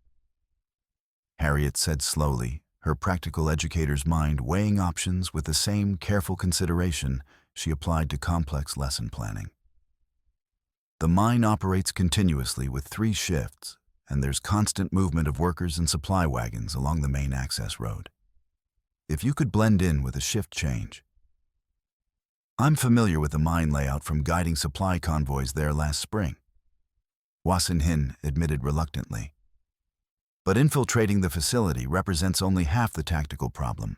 Harriet said slowly, her practical educator's mind weighing options with the same careful consideration she applied to complex lesson planning. "The mine operates continuously with 3 shifts, and there's constant movement of workers and supply wagons along the main access road. If you could blend in with a shift change. I'm familiar with the mine layout from guiding supply convoys there last spring," Watchin-Hin admitted reluctantly. "But infiltrating the facility represents only half the tactical problem.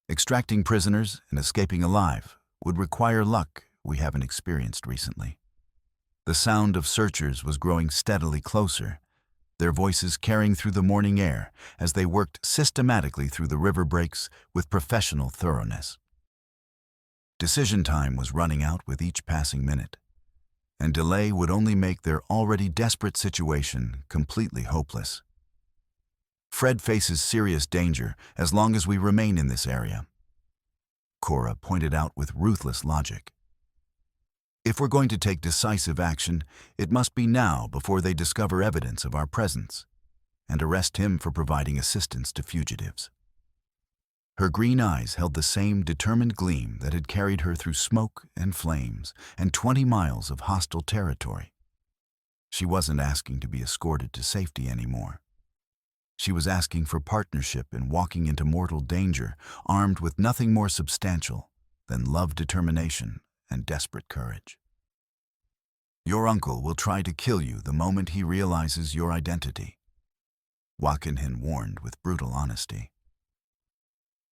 Extracting prisoners and escaping alive would require luck we haven't experienced recently." The sound of searchers was growing steadily closer, their voices carrying through the morning air as they worked systematically through the river breaks with professional thoroughness. Decision time was running out with each passing minute, and delay would only make their already desperate situation completely hopeless. "Fred faces serious danger as long as we remain in this area," Cora pointed out with ruthless logic. "If we're going to take decisive action, it must be now before they discover evidence of our presence and arrest him for providing assistance to fugitives." Her green eyes held the same determined gleam that had carried her through smoke and flames and 20 miles of hostile territory. She wasn't asking to be escorted to safety anymore. She was asking for partnership in walking into mortal danger, armed with nothing more substantial than love, determination, and desperate courage. "Your uncle will try to kill you the moment he realizes your identity," Watchin-Hin warned with brutal honesty.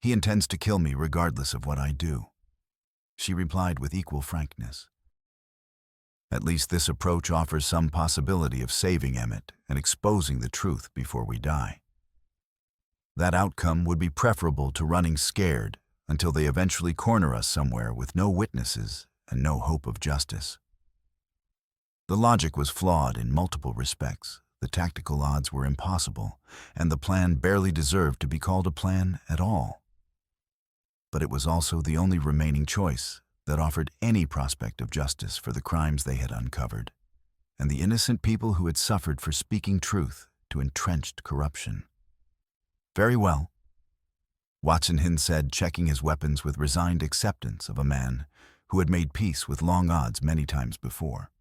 He intends to kill me regardless of what I do," she replied with equal frankness. At least this approach offers some possibility of saving Emmett and exposing the truth before we die. That outcome would be preferable to running scared until they eventually corner us somewhere with no witnesses and no hope of justice. The logic was flawed in multiple respects. The tactical odds were impossible, and the plan barely deserved to be called a plan at all. But it was also the only remaining choice that offered any prospect of justice for the crimes they had uncovered, and the innocent people who had suffered for speaking truth to entrenched corruption. "Very well," Watson Hin said, checking his weapons with resigned acceptance of a man who had made peace with long odds many times before.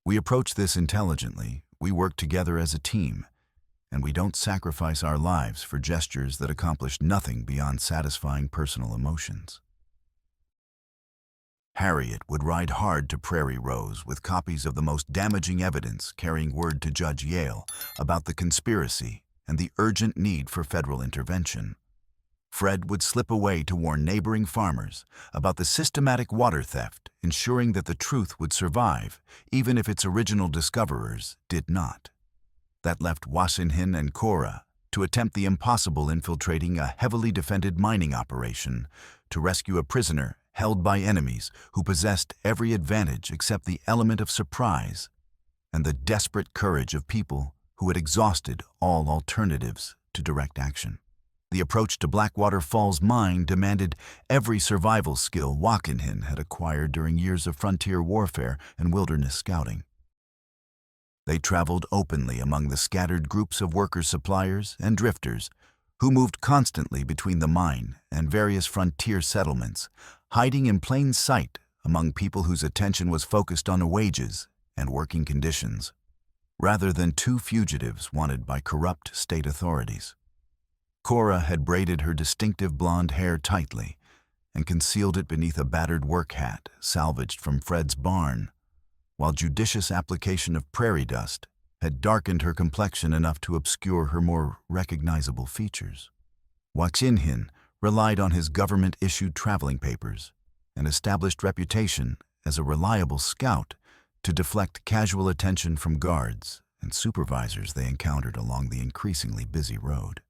"We approach this intelligently, we work together as a team, and we don't sacrifice our lives for gestures that accomplish nothing beyond satisfying personal emotions." Harriet would ride hard to Prairie Rose with copies of the most damaging evidence, carrying word to Judge Yale about the conspiracy and the urgent need for federal intervention. Fred would slip away to warn neighboring farmers about the systematic water theft, ensuring that the truth would survive, even if its original discoverers did not. That left Wasinhin and Cora to attempt the impossible, infiltrating a heavily defended mining operation to rescue a prisoner held by enemies who possessed every advantage except the element of surprise and the desperate courage of people who had exhausted all alternatives to direct action. The approach to Blackwater Falls mine demanded every survival skill Wasinhin had acquired during years of frontier warfare and wilderness scouting. They traveled openly among the scattered groups of worker suppliers and drifters who moved constantly between the mine and various frontier settlements, hiding in plain sight among people whose attention was focused on wages and working conditions, rather than two fugitives wanted by corrupt state authorities. Cora had braided her distinctive blonde hair tightly and concealed it beneath a battered work hat salvaged from Fred's barn, while judicious application of prairie dust had darkened her complexion enough to obscure her more recognizable features. Wasinhin relied on his government-issued traveling papers and established reputation as a reliable scout to deflect casual attention from guards and supervisors they encountered along the increasingly busy road.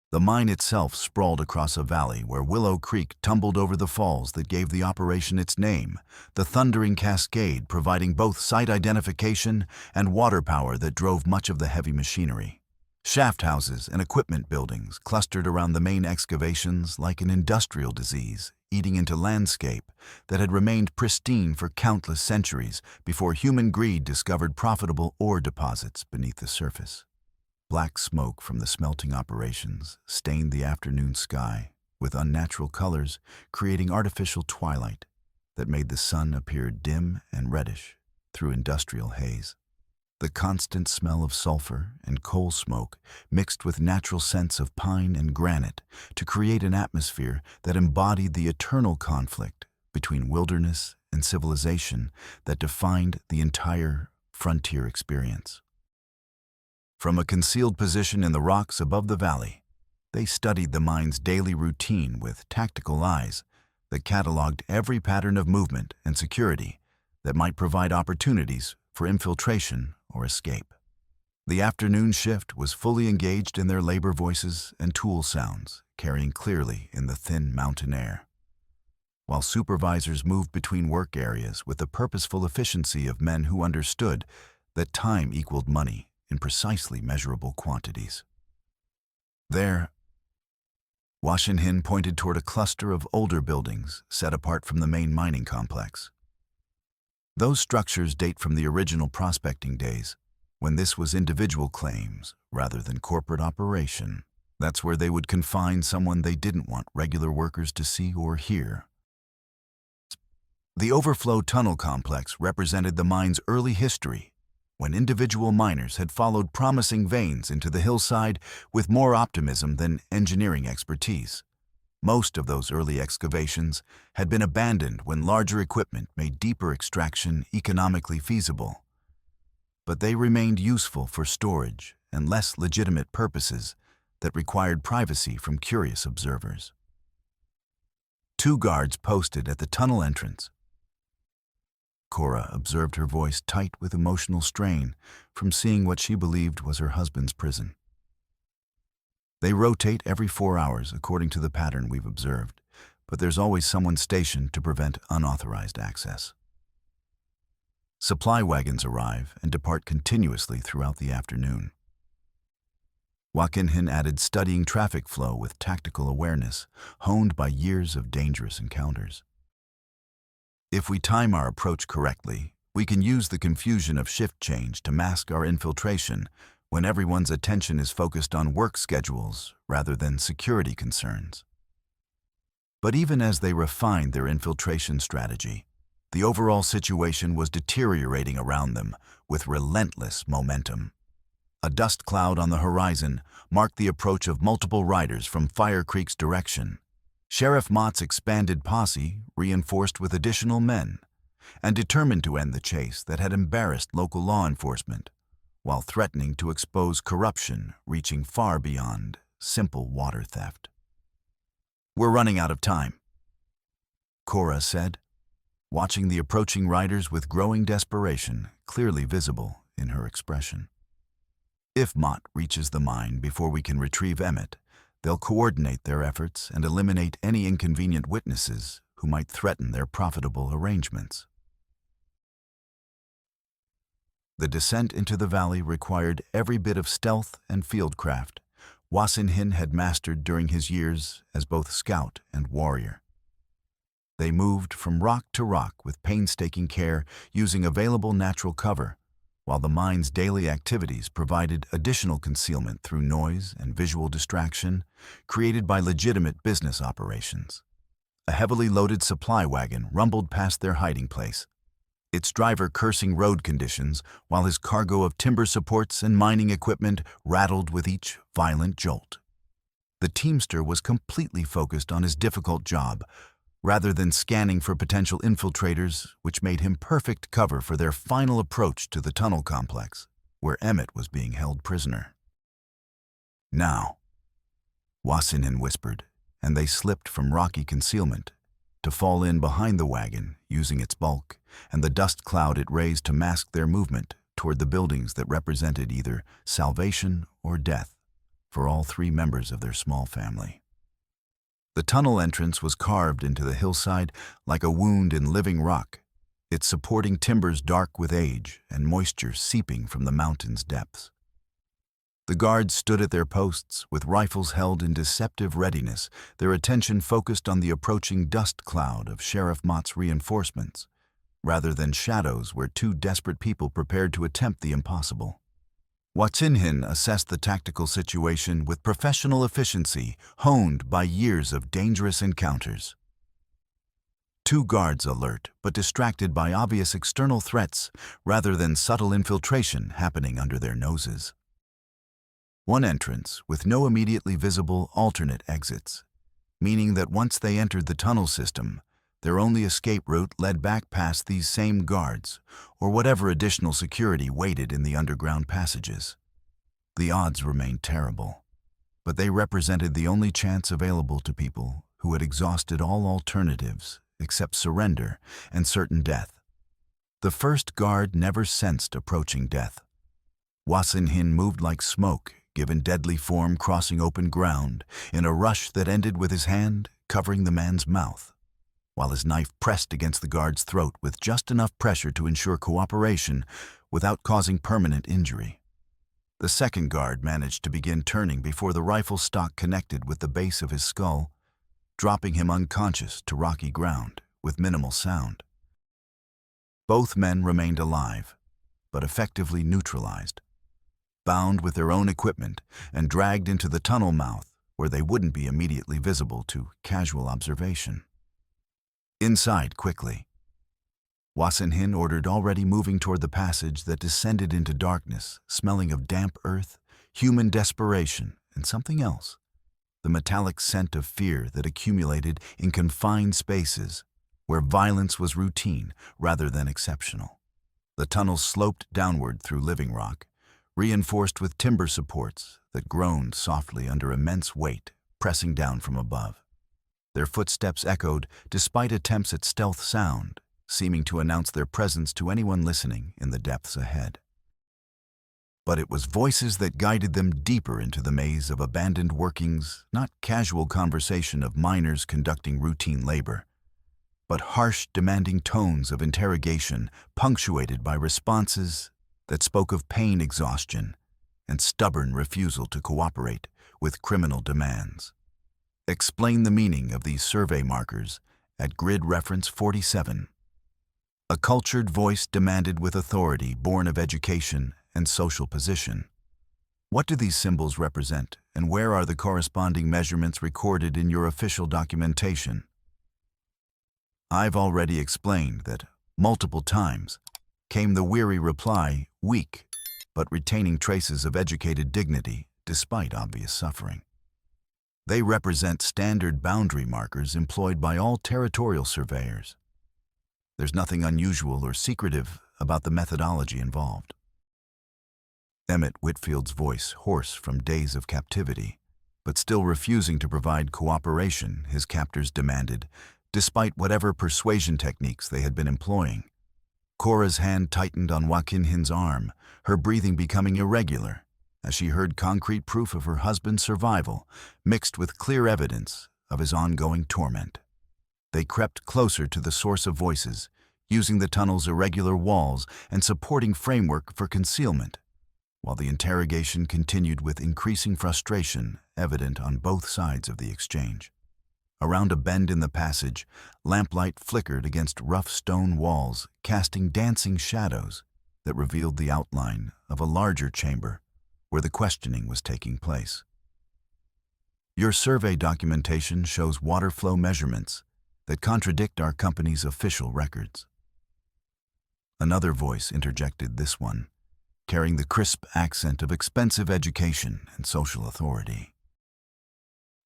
The mine itself sprawled across a valley where Willow Creek tumbled over the falls that gave the operation its name, the thundering cascade providing both site identification and water power that drove much of the heavy machinery. Shaft houses and equipment buildings clustered around the main excavations like an industrial disease, eating into landscape that had remained pristine for countless centuries before human greed discovered profitable ore deposits beneath the surface. Black smoke from the smelting operations stained the afternoon sky with unnatural colors, creating artificial twilight that made the sun appear dim and reddish through industrial haze. The constant smell of sulfur and coal smoke mixed with natural scents of pine and granite to create an atmosphere that embodied the eternal conflict between wilderness and civilization that defined the entire frontier experience. From a concealed position in the rocks above the valley, they studied the mine's daily routine with tactical eyes that cataloged every pattern of movement and security that might provide opportunities for infiltration or escape. The afternoon shift was fully engaged in their labor voices and tool sounds, carrying clearly in the thin mountain air, while supervisors moved between work areas with the purposeful efficiency of men who understood that time equaled money in precisely measurable quantities. There, Wasinhin pointed toward a cluster of older buildings set apart from the main mining complex. Those structures date from the original prospecting days, when this was individual claims rather than corporate operation. That's where they would confine someone they didn't want regular workers to see or hear. The overflow tunnel complex represented the mine's early history, when individual miners had followed promising veins into the hillside with more optimism than engineering expertise. Most of those early excavations had been abandoned when larger equipment made deeper extraction economically feasible. But they remained useful for storage and less legitimate purposes that required privacy from curious observers. 2 guards posted at the tunnel entrance. Cora observed her voice tight with emotional strain from seeing what she believed was her husband's prison. They rotate every 4 hours according to the pattern we've observed, but there's always someone stationed to prevent unauthorized access. Supply wagons arrive and depart continuously throughout the afternoon. Wakinhin added studying traffic flow with tactical awareness, honed by years of dangerous encounters. If we time our approach correctly, we can use the confusion of shift change to mask our infiltration when everyone's attention is focused on work schedules rather than security concerns. But even as they refined their infiltration strategy, the overall situation was deteriorating around them with relentless momentum. A dust cloud on the horizon marked the approach of multiple riders from Fire Creek's direction. Sheriff Mott's expanded posse, reinforced with additional men, and determined to end the chase that had embarrassed local law enforcement, while threatening to expose corruption reaching far beyond simple water theft. "We're running out of time," Cora said, watching the approaching riders with growing desperation clearly visible in her expression. "If Mott reaches the mine before we can retrieve Emmett, they'll coordinate their efforts and eliminate any inconvenient witnesses who might threaten their profitable arrangements." The descent into the valley required every bit of stealth and fieldcraft Wasinhin had mastered during his years as both scout and warrior. They moved from rock to rock with painstaking care, using available natural cover, while the mine's daily activities provided additional concealment through noise and visual distraction created by legitimate business operations. A heavily loaded supply wagon rumbled past their hiding place, its driver cursing road conditions while his cargo of timber supports and mining equipment rattled with each violent jolt. The teamster was completely focused on his difficult job, rather than scanning for potential infiltrators, which made him perfect cover for their final approach to the tunnel complex, where Emmett was being held prisoner. "Now," Wasinin whispered, and they slipped from rocky concealment to fall in behind the wagon, using its bulk and the dust cloud it raised to mask their movement toward the buildings that represented either salvation or death for all 3 members of their small family. The tunnel entrance was carved into the hillside like a wound in living rock, its supporting timbers dark with age and moisture seeping from the mountain's depths. The guards stood at their posts with rifles held in deceptive readiness, their attention focused on the approaching dust cloud of Sheriff Mott's reinforcements, rather than shadows where 2 desperate people prepared to attempt the impossible. Watinhin assessed the tactical situation with professional efficiency honed by years of dangerous encounters. 2 guards alert but distracted by obvious external threats rather than subtle infiltration happening under their noses. 1 entrance with no immediately visible alternate exits, meaning that once they entered the tunnel system, their only escape route led back past these same guards, or whatever additional security waited in the underground passages. The odds remained terrible, but they represented the only chance available to people who had exhausted all alternatives except surrender and certain death. The first guard never sensed approaching death. Wasinhin moved like smoke, given deadly form crossing open ground, in a rush that ended with his hand covering the man's mouth, while his knife pressed against the guard's throat with just enough pressure to ensure cooperation without causing permanent injury. The second guard managed to begin turning before the rifle stock connected with the base of his skull, dropping him unconscious to rocky ground with minimal sound. Both men remained alive, but effectively neutralized, bound with their own equipment and dragged into the tunnel mouth where they wouldn't be immediately visible to casual observation. "Inside, quickly," Wasinhin ordered, already moving toward the passage that descended into darkness, smelling of damp earth, human desperation, and something else, the metallic scent of fear that accumulated in confined spaces where violence was routine rather than exceptional. The tunnel sloped downward through living rock, reinforced with timber supports that groaned softly under immense weight pressing down from above. Their footsteps echoed despite attempts at stealth sound, seeming to announce their presence to anyone listening in the depths ahead. But it was voices that guided them deeper into the maze of abandoned workings, not casual conversation of miners conducting routine labor, but harsh, demanding tones of interrogation punctuated by responses that spoke of pain exhaustion and stubborn refusal to cooperate with criminal demands. Explain the meaning of these survey markers at grid reference 47. A cultured voice demanded with authority born of education and social position. What do these symbols represent, and where are the corresponding measurements recorded in your official documentation? I've already explained that multiple times came the weary reply, weak, but retaining traces of educated dignity despite obvious suffering. They represent standard boundary markers employed by all territorial surveyors. There's nothing unusual or secretive about the methodology involved. Emmett Whitfield's voice hoarse from days of captivity, but still refusing to provide cooperation his captors demanded, despite whatever persuasion techniques they had been employing. Cora's hand tightened on Wakinhin's arm, her breathing becoming irregular, as she heard concrete proof of her husband's survival, mixed with clear evidence of his ongoing torment. They crept closer to the source of voices, using the tunnel's irregular walls and supporting framework for concealment, while the interrogation continued with increasing frustration evident on both sides of the exchange. Around a bend in the passage, lamplight flickered against rough stone walls, casting dancing shadows that revealed the outline of a larger chamber where the questioning was taking place. Your survey documentation shows water flow measurements that contradict our company's official records. Another voice interjected, this one carrying the crisp accent of expensive education and social authority.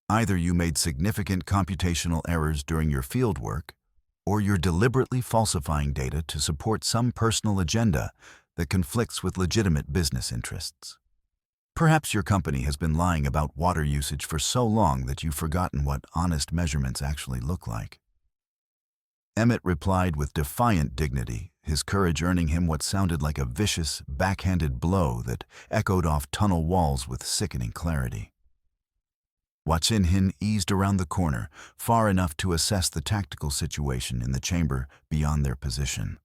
Either you made significant computational errors during your fieldwork, or you're deliberately falsifying data to support some personal agenda that conflicts with legitimate business interests. Perhaps your company has been lying about water usage for so long that you've forgotten what honest measurements actually look like. Emmett replied with defiant dignity, his courage earning him what sounded like a vicious, backhanded blow that echoed off tunnel walls with sickening clarity. Wakinhin eased around the corner, far enough to assess the tactical situation in the chamber beyond their position.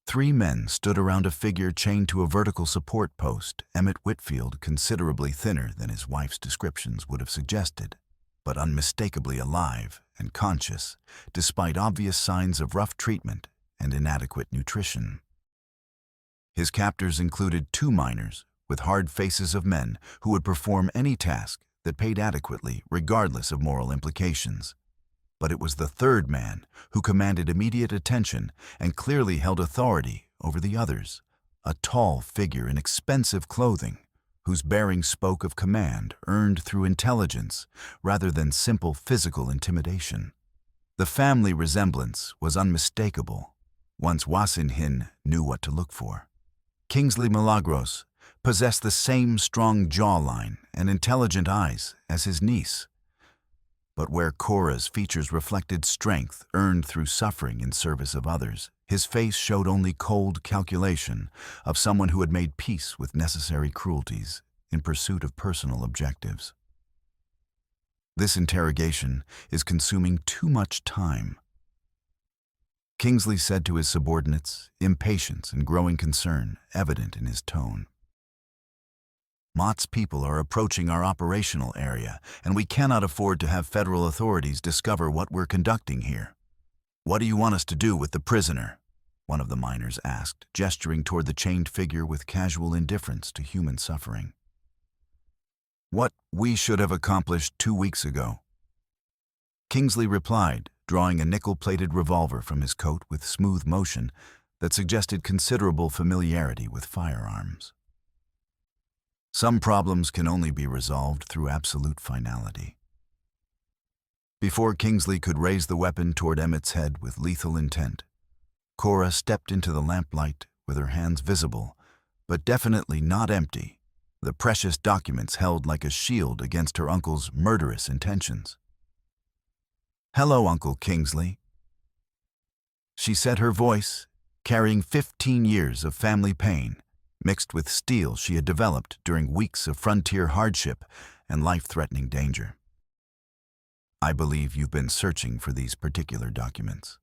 3 men stood around a figure chained to a vertical support post, Emmett Whitfield considerably thinner than his wife's descriptions would have suggested, but unmistakably alive and conscious, despite obvious signs of rough treatment and inadequate nutrition. His captors included 2 miners with hard faces of men who would perform any task that paid adequately regardless of moral implications. But it was the 3rd man who commanded immediate attention and clearly held authority over the others, a tall figure in expensive clothing, whose bearing spoke of command earned through intelligence rather than simple physical intimidation. The family resemblance was unmistakable once Wakinhin knew what to look for. Kingsley Milagros possessed the same strong jawline and intelligent eyes as his niece. But where Cora's features reflected strength earned through suffering in service of others, his face showed only cold calculation of someone who had made peace with necessary cruelties in pursuit of personal objectives. This interrogation is consuming too much time, Kingsley said to his subordinates, impatience and growing concern evident in his tone. Mott's people are approaching our operational area, and we cannot afford to have federal authorities discover what we're conducting here. What do you want us to do with the prisoner? One of the miners asked, gesturing toward the chained figure with casual indifference to human suffering. What we should have accomplished 2 weeks ago. Kingsley replied, drawing a nickel-plated revolver from his coat with smooth motion that suggested considerable familiarity with firearms. Some problems can only be resolved through absolute finality. Before Kingsley could raise the weapon toward Emmett's head with lethal intent, Cora stepped into the lamplight with her hands visible, but definitely not empty. The precious documents held like a shield against her uncle's murderous intentions. "Hello, Uncle Kingsley," she said, her voice carrying 15 years of family pain, mixed with steel she had developed during weeks of frontier hardship and life-threatening danger. "I believe you've been searching for these particular documents."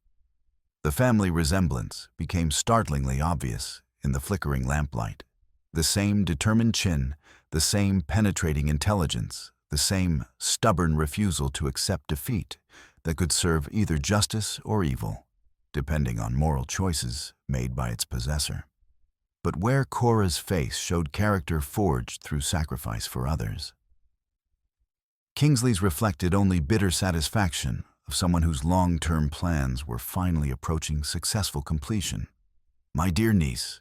The family resemblance became startlingly obvious in the flickering lamplight. The same determined chin, the same penetrating intelligence, the same stubborn refusal to accept defeat that could serve either justice or evil, depending on moral choices made by its possessor. But where Cora's face showed character forged through sacrifice for others, Kingsley's reflected only bitter satisfaction of someone whose long-term plans were finally approaching successful completion. "My dear niece,"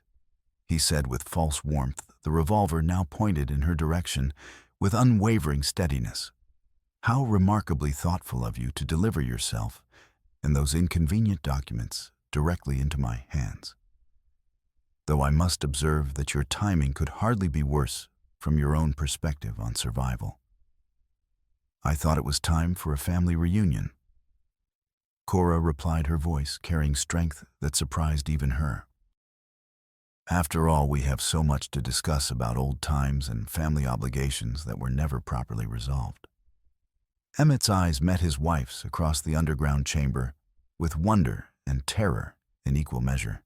he said with false warmth, the revolver now pointed in her direction with unwavering steadiness. "How remarkably thoughtful of you to deliver yourself and those inconvenient documents directly into my hands. Though I must observe that your timing could hardly be worse from your own perspective on survival. I thought it was time for a family reunion." Cora replied, her voice carrying strength that surprised even her. "After all, we have so much to discuss about old times and family obligations that were never properly resolved." Emmett's eyes met his wife's across the underground chamber with wonder and terror in equal measure,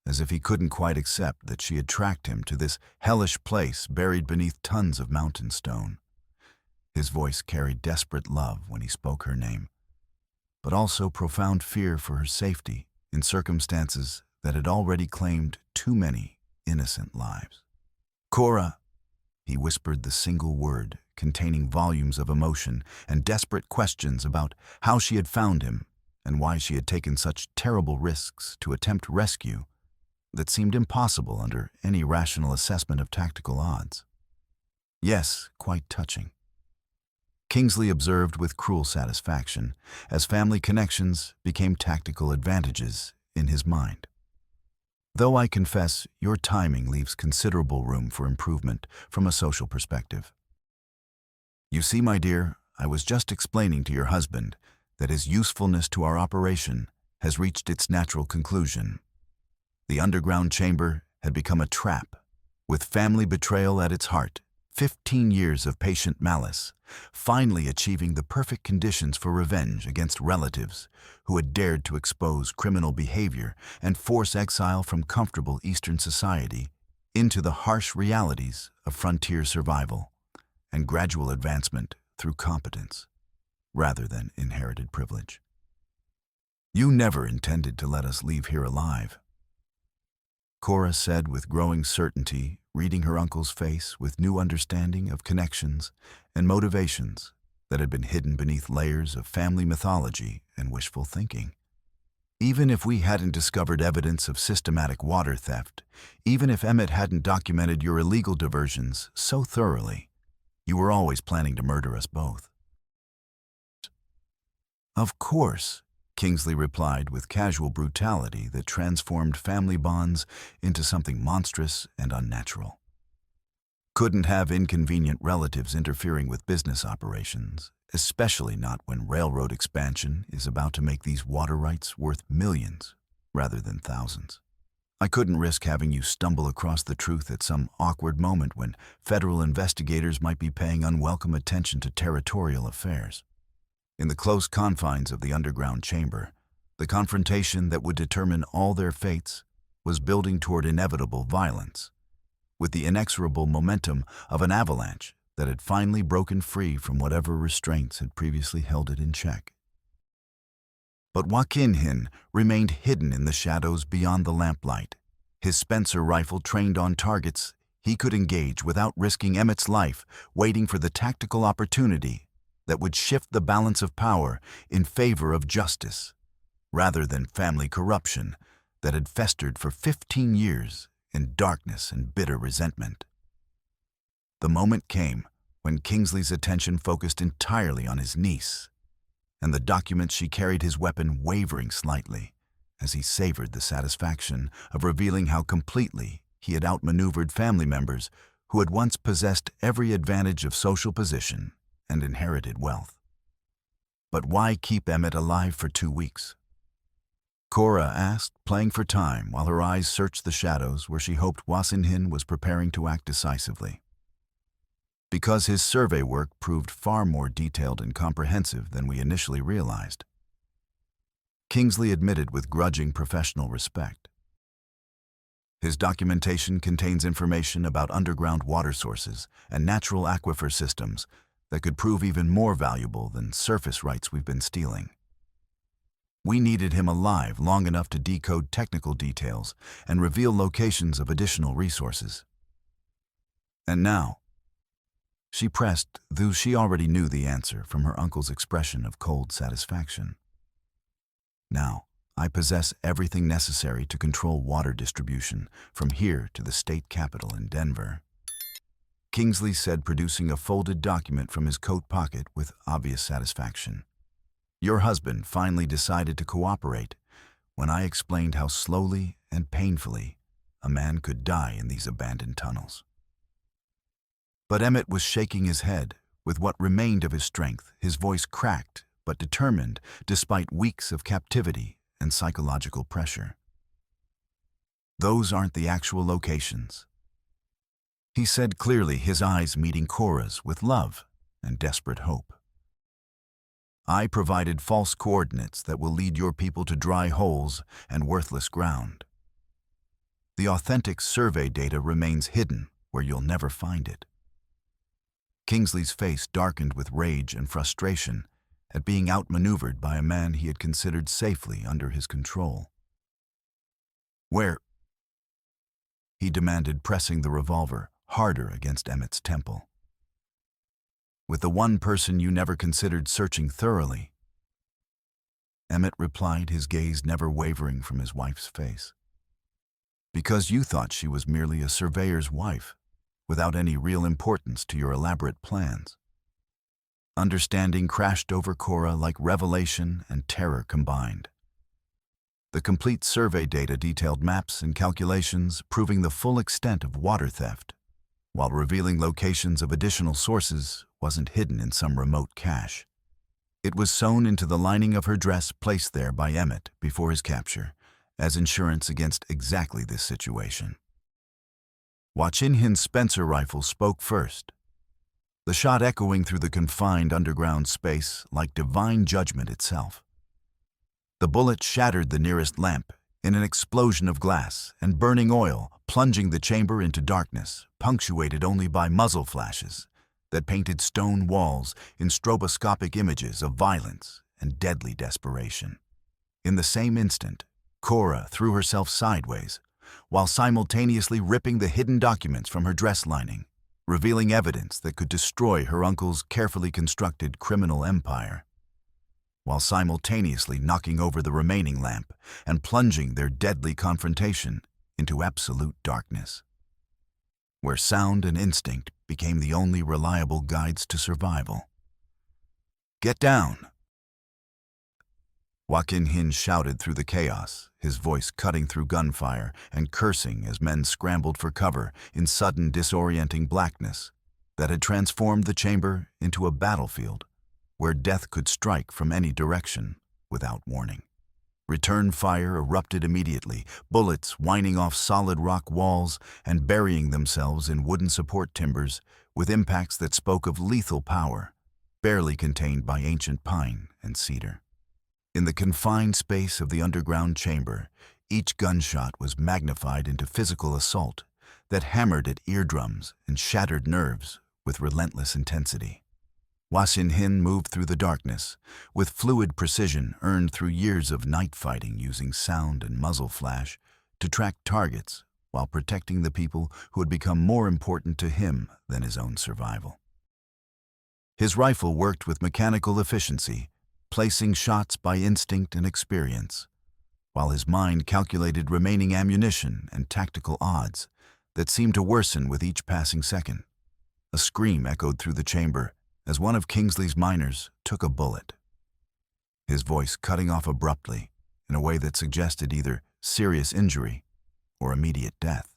as if he couldn't quite accept that she had tracked him to this hellish place buried beneath tons of mountain stone. His voice carried desperate love when he spoke her name, but also profound fear for her safety in circumstances that had already claimed too many innocent lives. "Cora," he whispered the single word containing volumes of emotion and desperate questions about how she had found him and why she had taken such terrible risks to attempt rescue that seemed impossible under any rational assessment of tactical odds. "Yes, quite touching," Kingsley observed with cruel satisfaction as family connections became tactical advantages in his mind. "Though I confess your timing leaves considerable room for improvement from a social perspective. You see, my dear, I was just explaining to your husband that his usefulness to our operation has reached its natural conclusion. The underground chamber had become a trap, with family betrayal at its heart, 15 years of patient malice, finally achieving the perfect conditions for revenge against relatives who had dared to expose criminal behavior and force exile from comfortable Eastern society into the harsh realities of frontier survival and gradual advancement through competence, rather than inherited privilege. You never intended to let us leave here alive," Cora said with growing certainty, reading her uncle's face with new understanding of connections and motivations that had been hidden beneath layers of family mythology and wishful thinking. "Even if we hadn't discovered evidence of systematic water theft, even if Emmett hadn't documented your illegal diversions so thoroughly, you were always planning to murder us both." "Of course," Kingsley replied with casual brutality that transformed family bonds into something monstrous and unnatural. "Couldn't have inconvenient relatives interfering with business operations, especially not when railroad expansion is about to make these water rights worth millions rather than thousands. I couldn't risk having you stumble across the truth at some awkward moment when federal investigators might be paying unwelcome attention to territorial affairs. In the close confines of the underground chamber, the confrontation that would determine all their fates was building toward inevitable violence, with the inexorable momentum of an avalanche that had finally broken free from whatever restraints had previously held it in check. But Joaquin Hin remained hidden in the shadows beyond the lamplight, his Spencer rifle trained on targets he could engage without risking Emmett's life, waiting for the tactical opportunity that would shift the balance of power in favor of justice, rather than family corruption that had festered for 15 years in darkness and bitter resentment. The moment came when Kingsley's attention focused entirely on his niece, and the document she carried, his weapon wavering slightly as he savored the satisfaction of revealing how completely he had outmaneuvered family members who had once possessed every advantage of social position and inherited wealth. But why keep Emmett alive for 2 weeks? Cora asked, playing for time while her eyes searched the shadows where she hoped Wasinhin was preparing to act decisively. Because his survey work proved far more detailed and comprehensive than we initially realized. Kingsley admitted with grudging professional respect. His documentation contains information about underground water sources and natural aquifer systems that could prove even more valuable than surface rights we've been stealing. We needed him alive long enough to decode technical details and reveal locations of additional resources. And now, she pressed, though she already knew the answer from her uncle's expression of cold satisfaction. Now, I possess everything necessary to control water distribution from here to the state capital in Denver, Kingsley said, producing a folded document from his coat pocket with obvious satisfaction. Your husband finally decided to cooperate when I explained how slowly and painfully a man could die in these abandoned tunnels. But Emmett was shaking his head. With what remained of his strength, his voice cracked but determined despite weeks of captivity and psychological pressure. Those aren't the actual locations, he said clearly, his eyes meeting Cora's with love and desperate hope. I provided false coordinates that will lead your people to dry holes and worthless ground. The authentic survey data remains hidden where you'll never find it. Kingsley's face darkened with rage and frustration at being outmaneuvered by a man he had considered safely under his control. Where? He demanded, pressing the revolver harder against Emmett's temple. With the one person you never considered searching thoroughly, Emmett replied, his gaze never wavering from his wife's face. Because you thought she was merely a surveyor's wife, without any real importance to your elaborate plans. Understanding crashed over Cora like revelation and terror combined. The complete survey data detailed maps and calculations proving the full extent of water theft, while revealing locations of additional sources wasn't hidden in some remote cache. It was sewn into the lining of her dress, placed there by Emmett before his capture, as insurance against exactly this situation. Wasinhin's Spencer rifle spoke first, the shot echoing through the confined underground space like divine judgment itself. The bullet shattered the nearest lamp in an explosion of glass and burning oil, plunging the chamber into darkness, punctuated only by muzzle flashes that painted stone walls in stroboscopic images of violence and deadly desperation. In the same instant, Cora threw herself sideways, while simultaneously ripping the hidden documents from her dress lining, revealing evidence that could destroy her uncle's carefully constructed criminal empire, while simultaneously knocking over the remaining lamp and plunging their deadly confrontation into absolute darkness, where sound and instinct became the only reliable guides to survival. Get down! Wasinhin shouted through the chaos, his voice cutting through gunfire and cursing as men scrambled for cover in sudden disorienting blackness that had transformed the chamber into a battlefield where death could strike from any direction without warning. Return fire erupted immediately, bullets whining off solid rock walls and burying themselves in wooden support timbers with impacts that spoke of lethal power, barely contained by ancient pine and cedar. In the confined space of the underground chamber, each gunshot was magnified into physical assault that hammered at eardrums and shattered nerves with relentless intensity. Wasinhin moved through the darkness, with fluid precision earned through years of night fighting using sound and muzzle flash to track targets while protecting the people who had become more important to him than his own survival. His rifle worked with mechanical efficiency, placing shots by instinct and experience, while his mind calculated remaining ammunition and tactical odds that seemed to worsen with each passing second. A scream echoed through the chamber as one of Kingsley's miners took a bullet, his voice cutting off abruptly in a way that suggested either serious injury or immediate death.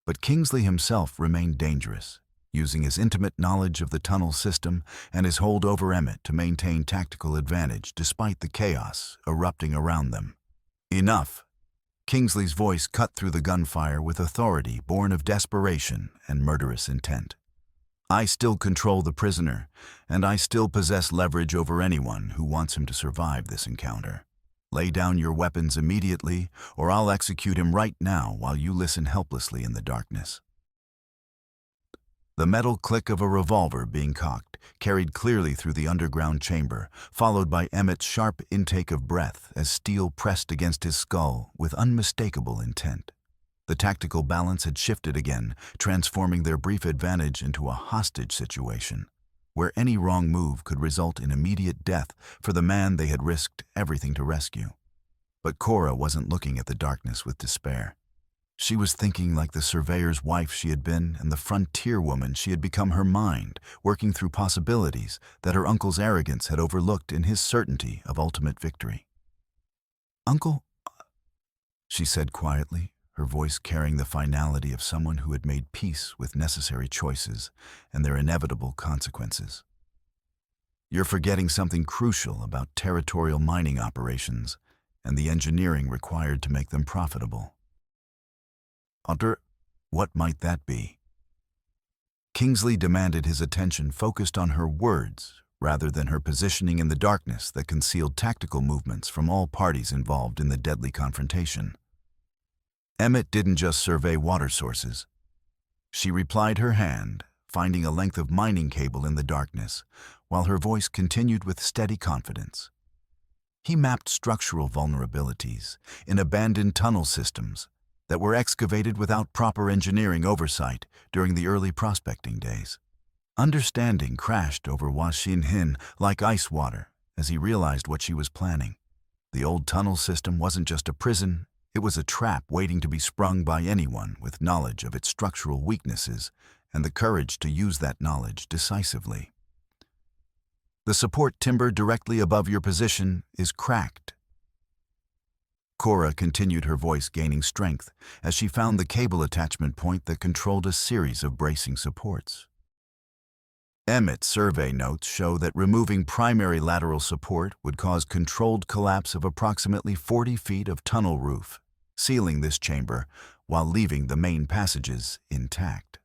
But Kingsley himself remained dangerous, using his intimate knowledge of the tunnel system and his hold over Emmett to maintain tactical advantage despite the chaos erupting around them. Enough! Kingsley's voice cut through the gunfire with authority born of desperation and murderous intent. I still control the prisoner, and I still possess leverage over anyone who wants him to survive this encounter. Lay down your weapons immediately, or I'll execute him right now while you listen helplessly in the darkness. The metal click of a revolver being cocked carried clearly through the underground chamber, followed by Emmett's sharp intake of breath as steel pressed against his skull with unmistakable intent. The tactical balance had shifted again, transforming their brief advantage into a hostage situation, where any wrong move could result in immediate death for the man they had risked everything to rescue. But Cora wasn't looking at the darkness with despair. She was thinking like the surveyor's wife she had been and the frontier woman she had become her mind, working through possibilities that her uncle's arrogance had overlooked in his certainty of ultimate victory. "Uncle," she said quietly, her voice carrying the finality of someone who had made peace with necessary choices and their inevitable consequences. "You're forgetting something crucial about territorial mining operations and the engineering required to make them profitable." "Hunter, what might that be?" Kingsley demanded his attention focused on her words rather than her positioning in the darkness that concealed tactical movements from all parties involved in the deadly confrontation. Emmett didn't just survey water sources. She replied her hand, finding a length of mining cable in the darkness, while her voice continued with steady confidence. He mapped structural vulnerabilities in abandoned tunnel systems that were excavated without proper engineering oversight during the early prospecting days. Understanding crashed over Washin like ice water as he realized what she was planning. The old tunnel system wasn't just a prison, it was a trap waiting to be sprung by anyone with knowledge of its structural weaknesses and the courage to use that knowledge decisively. "The support timber directly above your position is cracked." Cora continued, her voice gaining strength as she found the cable attachment point that controlled a series of bracing supports. Emmett's survey notes show that removing primary lateral support would cause controlled collapse of approximately 40 feet of tunnel roof, sealing this chamber while leaving the main passages intact.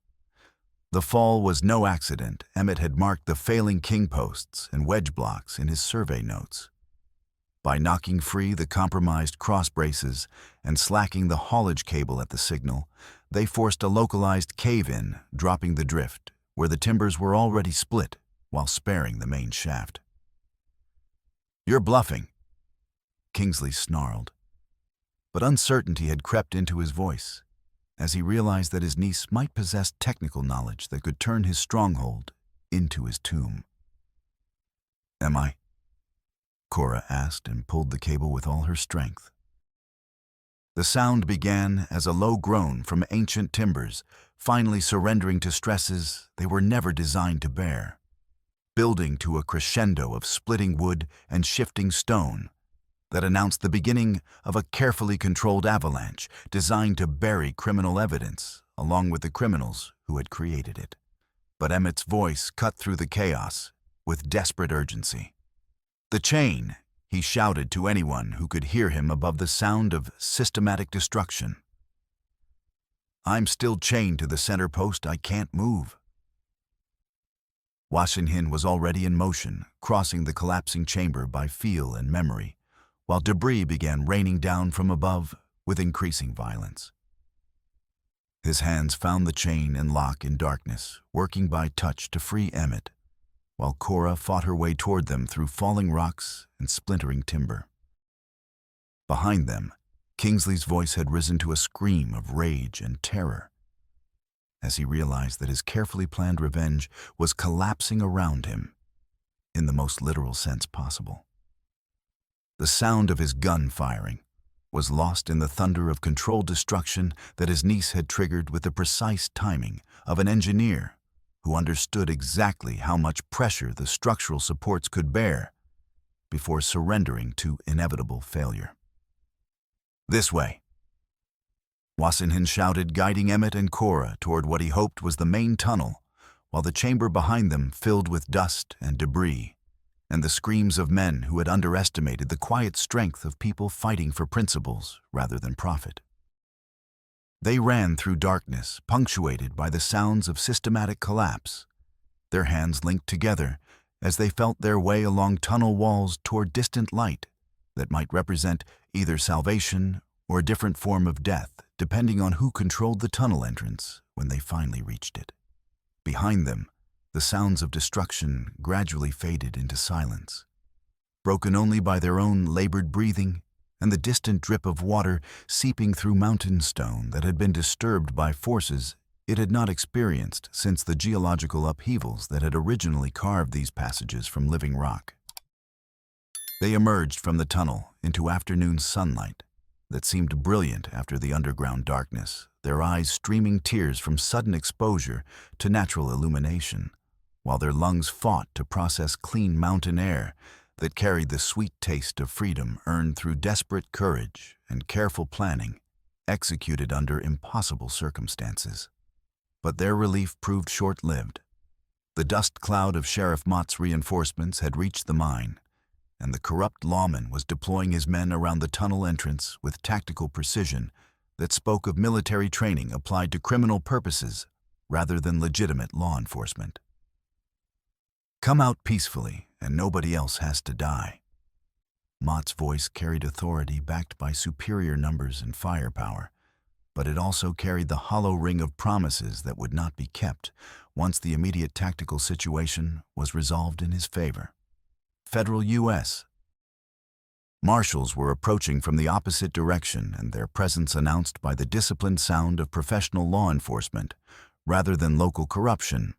The fall was no accident. Emmett had marked the failing king posts and wedge blocks in his survey notes. By knocking free the compromised cross braces and slacking the haulage cable at the signal, they forced a localized cave-in, dropping the drift where the timbers were already split while sparing the main shaft. "You're bluffing," Kingsley snarled. But uncertainty had crept into his voice as he realized that his niece might possess technical knowledge that could turn his stronghold into his tomb. "Am I?" Cora asked and pulled the cable with all her strength. The sound began as a low groan from ancient timbers, finally surrendering to stresses they were never designed to bear, building to a crescendo of splitting wood and shifting stone that announced the beginning of a carefully controlled avalanche designed to bury criminal evidence along with the criminals who had created it. But Emmett's voice cut through the chaos with desperate urgency. "The chain," he shouted to anyone who could hear him above the sound of systematic destruction. "I'm still chained to the center post. I can't move." Washin was already in motion, crossing the collapsing chamber by feel and memory, while debris began raining down from above with increasing violence. His hands found the chain and lock in darkness, working by touch to free Emmett, while Cora fought her way toward them through falling rocks and splintering timber. Behind them, Kingsley's voice had risen to a scream of rage and terror as he realized that his carefully planned revenge was collapsing around him in the most literal sense possible. The sound of his gun firing was lost in the thunder of controlled destruction that his niece had triggered with the precise timing of an engineer who understood exactly how much pressure the structural supports could bear before surrendering to inevitable failure. "This way." Wasinhin shouted, guiding Emmett and Cora toward what he hoped was the main tunnel, while the chamber behind them filled with dust and debris, and the screams of men who had underestimated the quiet strength of people fighting for principles rather than profit. They ran through darkness, punctuated by the sounds of systematic collapse, their hands linked together as they felt their way along tunnel walls toward distant light that might represent either salvation or a different form of death, depending on who controlled the tunnel entrance when they finally reached it. Behind them, the sounds of destruction gradually faded into silence, broken only by their own labored breathing and the distant drip of water seeping through mountain stone that had been disturbed by forces it had not experienced since the geological upheavals that had originally carved these passages from living rock. They emerged from the tunnel into afternoon sunlight that seemed brilliant after the underground darkness, their eyes streaming tears from sudden exposure to natural illumination, while their lungs fought to process clean mountain air that carried the sweet taste of freedom earned through desperate courage and careful planning, executed under impossible circumstances. But their relief proved short-lived. The dust cloud of Sheriff Mott's reinforcements had reached the mine, and the corrupt lawman was deploying his men around the tunnel entrance with tactical precision that spoke of military training applied to criminal purposes rather than legitimate law enforcement. "Come out peacefully, and nobody else has to die." Mott's voice carried authority backed by superior numbers and firepower, but it also carried the hollow ring of promises that would not be kept once the immediate tactical situation was resolved in his favor. Federal U.S. Marshals were approaching from the opposite direction, and their presence announced by the disciplined sound of professional law enforcement rather than local corruption.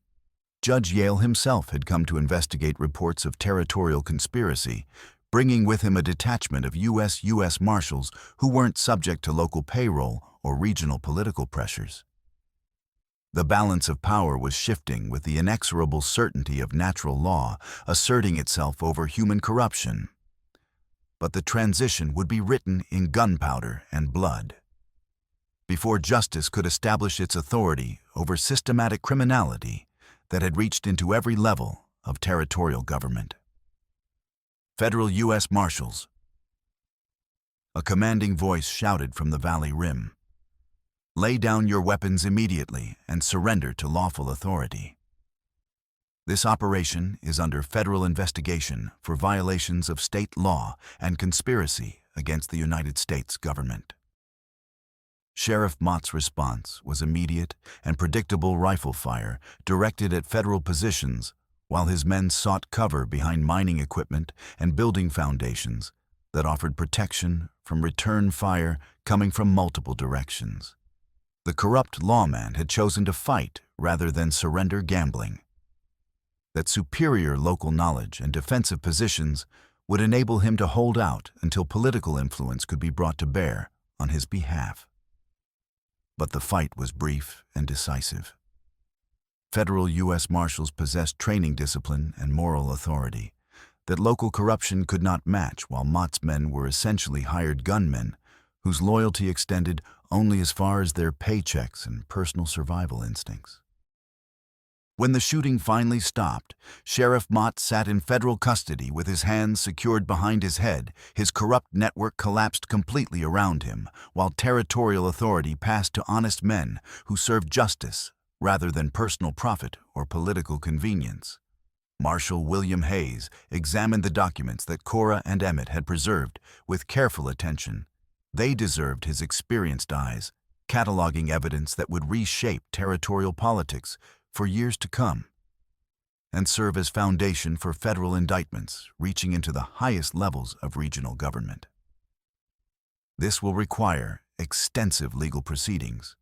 Judge Yale himself had come to investigate reports of territorial conspiracy, bringing with him a detachment of U.S. Marshals who weren't subject to local payroll or regional political pressures. The balance of power was shifting with the inexorable certainty of natural law asserting itself over human corruption. But the transition would be written in gunpowder and blood. Before justice could establish its authority over systematic criminality that had reached into every level of territorial government. Federal U.S. Marshals. A commanding voice shouted from the valley rim. "Lay down your weapons immediately and surrender to lawful authority. This operation is under federal investigation for violations of state law and conspiracy against the United States government." Sheriff Mott's response was immediate and predictable rifle fire directed at federal positions while his men sought cover behind mining equipment and building foundations that offered protection from return fire coming from multiple directions. The corrupt lawman had chosen to fight rather than surrender gambling. That superior local knowledge and defensive positions would enable him to hold out until political influence could be brought to bear on his behalf. But the fight was brief and decisive. Federal U.S. Marshals possessed training discipline and moral authority that local corruption could not match, while Mott's men were essentially hired gunmen whose loyalty extended only as far as their paychecks and personal survival instincts. When the shooting finally stopped, Sheriff Mott sat in federal custody with his hands secured behind his head. His corrupt network collapsed completely around him, while territorial authority passed to honest men who served justice rather than personal profit or political convenience. Marshal William Hayes examined the documents that Cora and Emmett had preserved with careful attention. They deserved his experienced eyes, cataloging evidence that would reshape territorial politics for years to come and serve as foundation for federal indictments reaching into the highest levels of regional government. This will require extensive legal proceedings.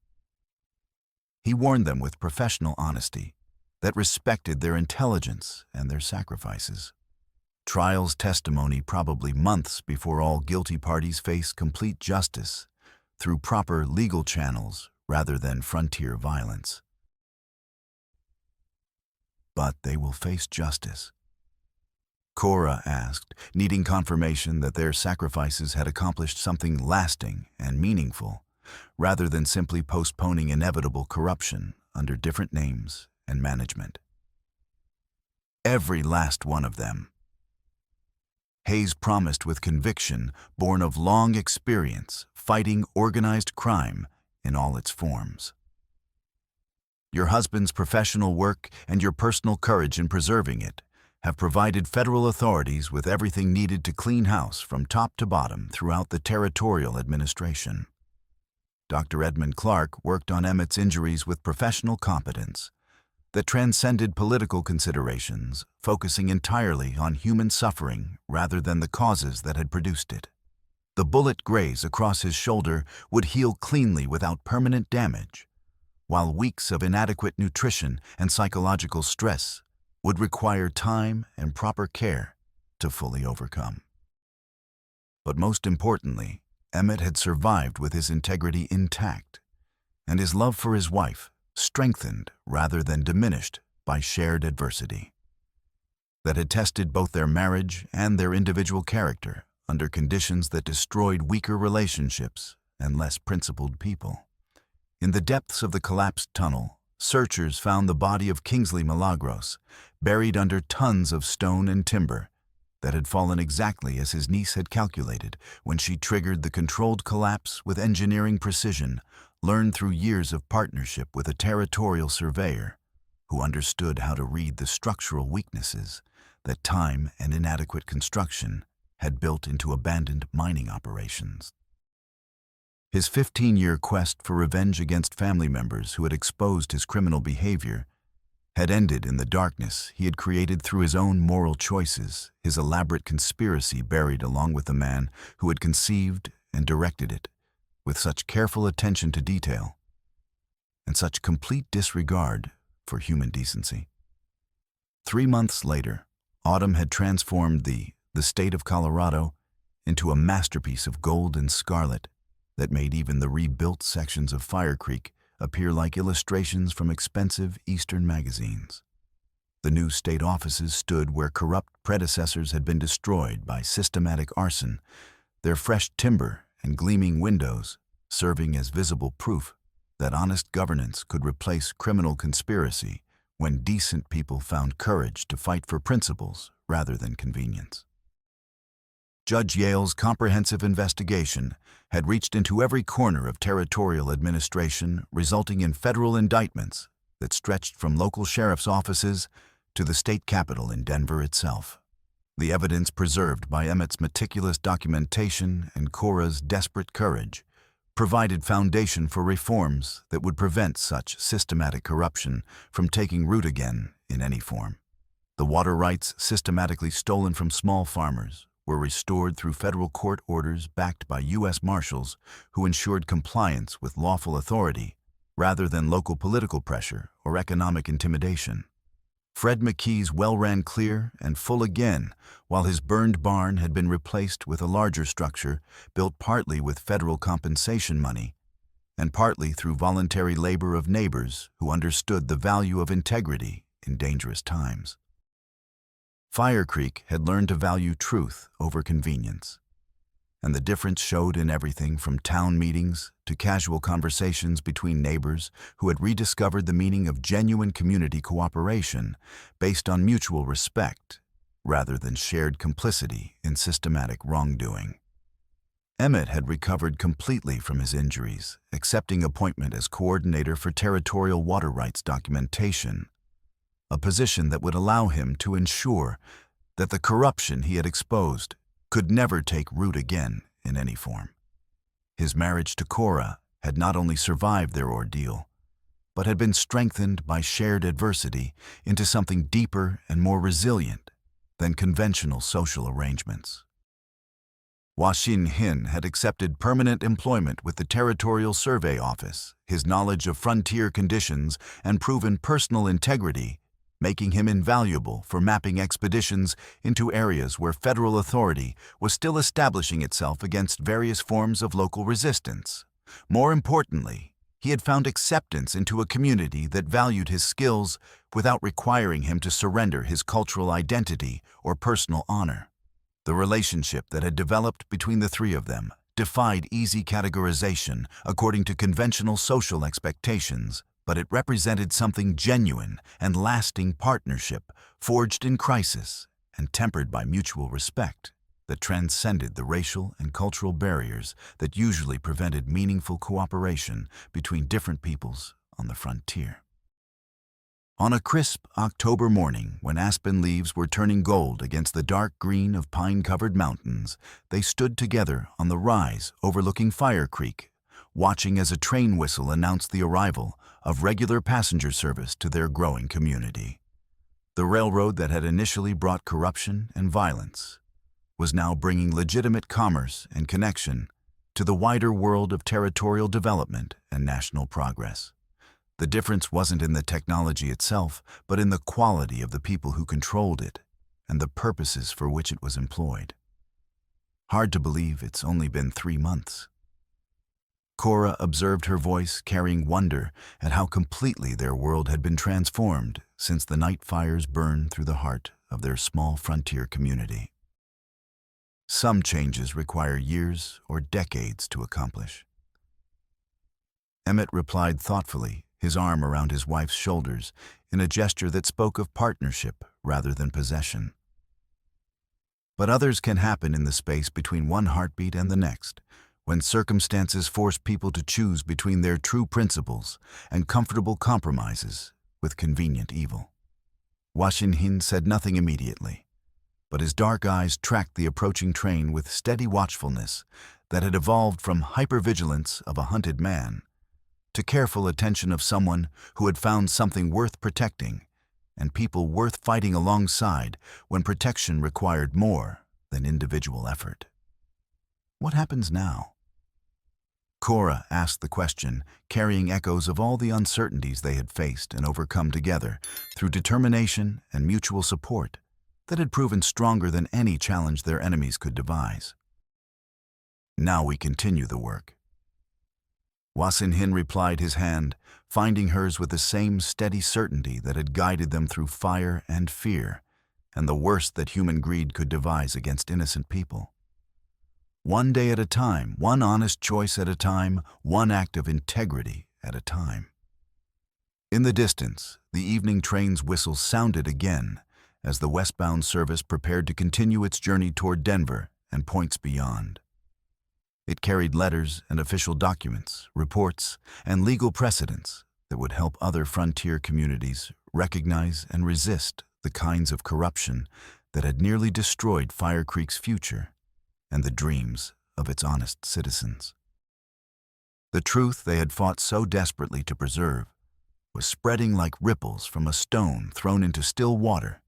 He warned them with professional honesty that respected their intelligence and their sacrifices. Trials testimony probably months before all guilty parties face complete justice through proper legal channels rather than frontier violence. But they will face justice. Cora asked, needing confirmation that their sacrifices had accomplished something lasting and meaningful, rather than simply postponing inevitable corruption under different names and management. Every last one of them. Hayes promised with conviction, born of long experience fighting organized crime in all its forms. Your husband's professional work and your personal courage in preserving it have provided federal authorities with everything needed to clean house from top to bottom throughout the territorial administration. Dr. Edmund Clark worked on Emmett's injuries with professional competence that transcended political considerations, focusing entirely on human suffering rather than the causes that had produced it. The bullet graze across his shoulder would heal cleanly without permanent damage, while weeks of inadequate nutrition and psychological stress would require time and proper care to fully overcome. But most importantly, Emmett had survived with his integrity intact, and his love for his wife strengthened rather than diminished by shared adversity that had tested both their marriage and their individual character under conditions that destroyed weaker relationships and less principled people. In the depths of the collapsed tunnel, searchers found the body of Kingsley Milagros, buried under tons of stone and timber that had fallen exactly as his niece had calculated when she triggered the controlled collapse with engineering precision, learned through years of partnership with a territorial surveyor who understood how to read the structural weaknesses that time and inadequate construction had built into abandoned mining operations. His 15-year quest for revenge against family members who had exposed his criminal behavior had ended in the darkness he had created through his own moral choices, his elaborate conspiracy buried along with the man who had conceived and directed it with such careful attention to detail and such complete disregard for human decency. 3 months later, autumn had transformed the state of Colorado into a masterpiece of gold and scarlet that made even the rebuilt sections of Fire Creek appear like illustrations from expensive Eastern magazines. The new state offices stood where corrupt predecessors had been destroyed by systematic arson, their fresh timber and gleaming windows serving as visible proof that honest governance could replace criminal conspiracy when decent people found courage to fight for principles rather than convenience. Judge Yale's comprehensive investigation had reached into every corner of territorial administration, resulting in federal indictments that stretched from local sheriff's offices to the state capitol in Denver itself. The evidence preserved by Emmett's meticulous documentation and Cora's desperate courage provided foundation for reforms that would prevent such systematic corruption from taking root again in any form. The water rights systematically stolen from small farmers were restored through federal court orders backed by U.S. Marshals who ensured compliance with lawful authority rather than local political pressure or economic intimidation. Fred McKee's well ran clear and full again, while his burned barn had been replaced with a larger structure built partly with federal compensation money and partly through voluntary labor of neighbors who understood the value of integrity in dangerous times. Fire Creek had learned to value truth over convenience, and the difference showed in everything from town meetings to casual conversations between neighbors who had rediscovered the meaning of genuine community cooperation based on mutual respect rather than shared complicity in systematic wrongdoing. Emmett had recovered completely from his injuries, accepting appointment as coordinator for territorial water rights documentation, a position that would allow him to ensure that the corruption he had exposed could never take root again in any form. His marriage to Cora had not only survived their ordeal, but had been strengthened by shared adversity into something deeper and more resilient than conventional social arrangements. Washin Hin had accepted permanent employment with the Territorial Survey Office, his knowledge of frontier conditions and proven personal integrity making him invaluable for mapping expeditions into areas where federal authority was still establishing itself against various forms of local resistance. More importantly, he had found acceptance into a community that valued his skills without requiring him to surrender his cultural identity or personal honor. The relationship that had developed between the three of them, defied easy categorization according to conventional social expectations, but it represented something genuine and lasting partnership, forged in crisis and tempered by mutual respect that transcended the racial and cultural barriers that usually prevented meaningful cooperation between different peoples on the frontier. On a crisp October morning, when aspen leaves were turning gold against the dark green of pine-covered mountains, they stood together on the rise overlooking Fire Creek, watching as a train whistle announced the arrival of regular passenger service to their growing community. The railroad that had initially brought corruption and violence was now bringing legitimate commerce and connection to the wider world of territorial development and national progress. The difference wasn't in the technology itself, but in the quality of the people who controlled it and the purposes for which it was employed. Hard to believe it's only been 3 months. Cora observed her voice carrying wonder at how completely their world had been transformed since the night fires burned through the heart of their small frontier community. Some changes require years or decades to accomplish. Emmett replied thoughtfully, his arm around his wife's shoulders, in a gesture that spoke of partnership rather than possession. But others can happen in the space between one heartbeat and the next, when circumstances force people to choose between their true principles and comfortable compromises with convenient evil. Washinhin said nothing immediately, but his dark eyes tracked the approaching train with steady watchfulness that had evolved from hypervigilance of a hunted man to careful attention of someone who had found something worth protecting and people worth fighting alongside when protection required more than individual effort. What happens now? Cora asked the question, carrying echoes of all the uncertainties they had faced and overcome together through determination and mutual support that had proven stronger than any challenge their enemies could devise. Now we continue the work. Washinhin replied, his hand finding hers with the same steady certainty that had guided them through fire and fear and the worst that human greed could devise against innocent people. One day at a time, one honest choice at a time, one act of integrity at a time. In the distance, the evening train's whistle sounded again as the westbound service prepared to continue its journey toward Denver and points beyond. It carried letters and official documents, reports, and legal precedents that would help other frontier communities recognize and resist the kinds of corruption that had nearly destroyed Fire Creek's future and the dreams of its honest citizens. The truth they had fought so desperately to preserve was spreading like ripples from a stone thrown into still water,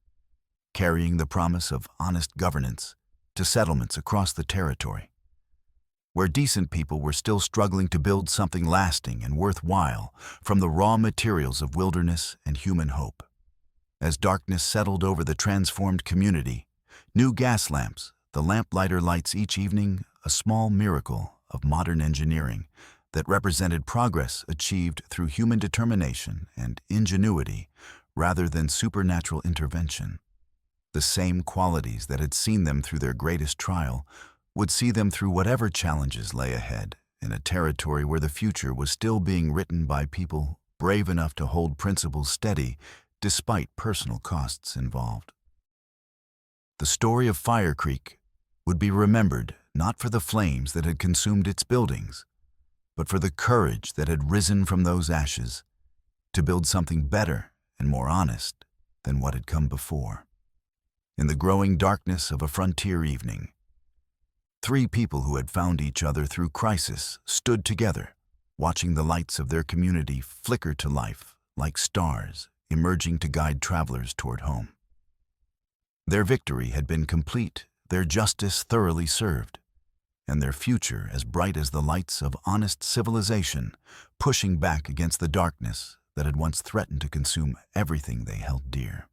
carrying the promise of honest governance to settlements across the territory, where decent people were still struggling to build something lasting and worthwhile from the raw materials of wilderness and human hope. As darkness settled over the transformed community, new gas lamps, the lamplighter lights each evening, a small miracle of modern engineering that represented progress achieved through human determination and ingenuity rather than supernatural intervention. The same qualities that had seen them through their greatest trial would see them through whatever challenges lay ahead in a territory where the future was still being written by people brave enough to hold principles steady despite personal costs involved. The story of Fire Creek would be remembered not for the flames that had consumed its buildings, but for the courage that had risen from those ashes to build something better and more honest than what had come before. In the growing darkness of a frontier evening, 3 people who had found each other through crisis stood together, watching the lights of their community flicker to life like stars emerging to guide travelers toward home. Their victory had been complete, their justice thoroughly served, and their future as bright as the lights of honest civilization, pushing back against the darkness that had once threatened to consume everything they held dear.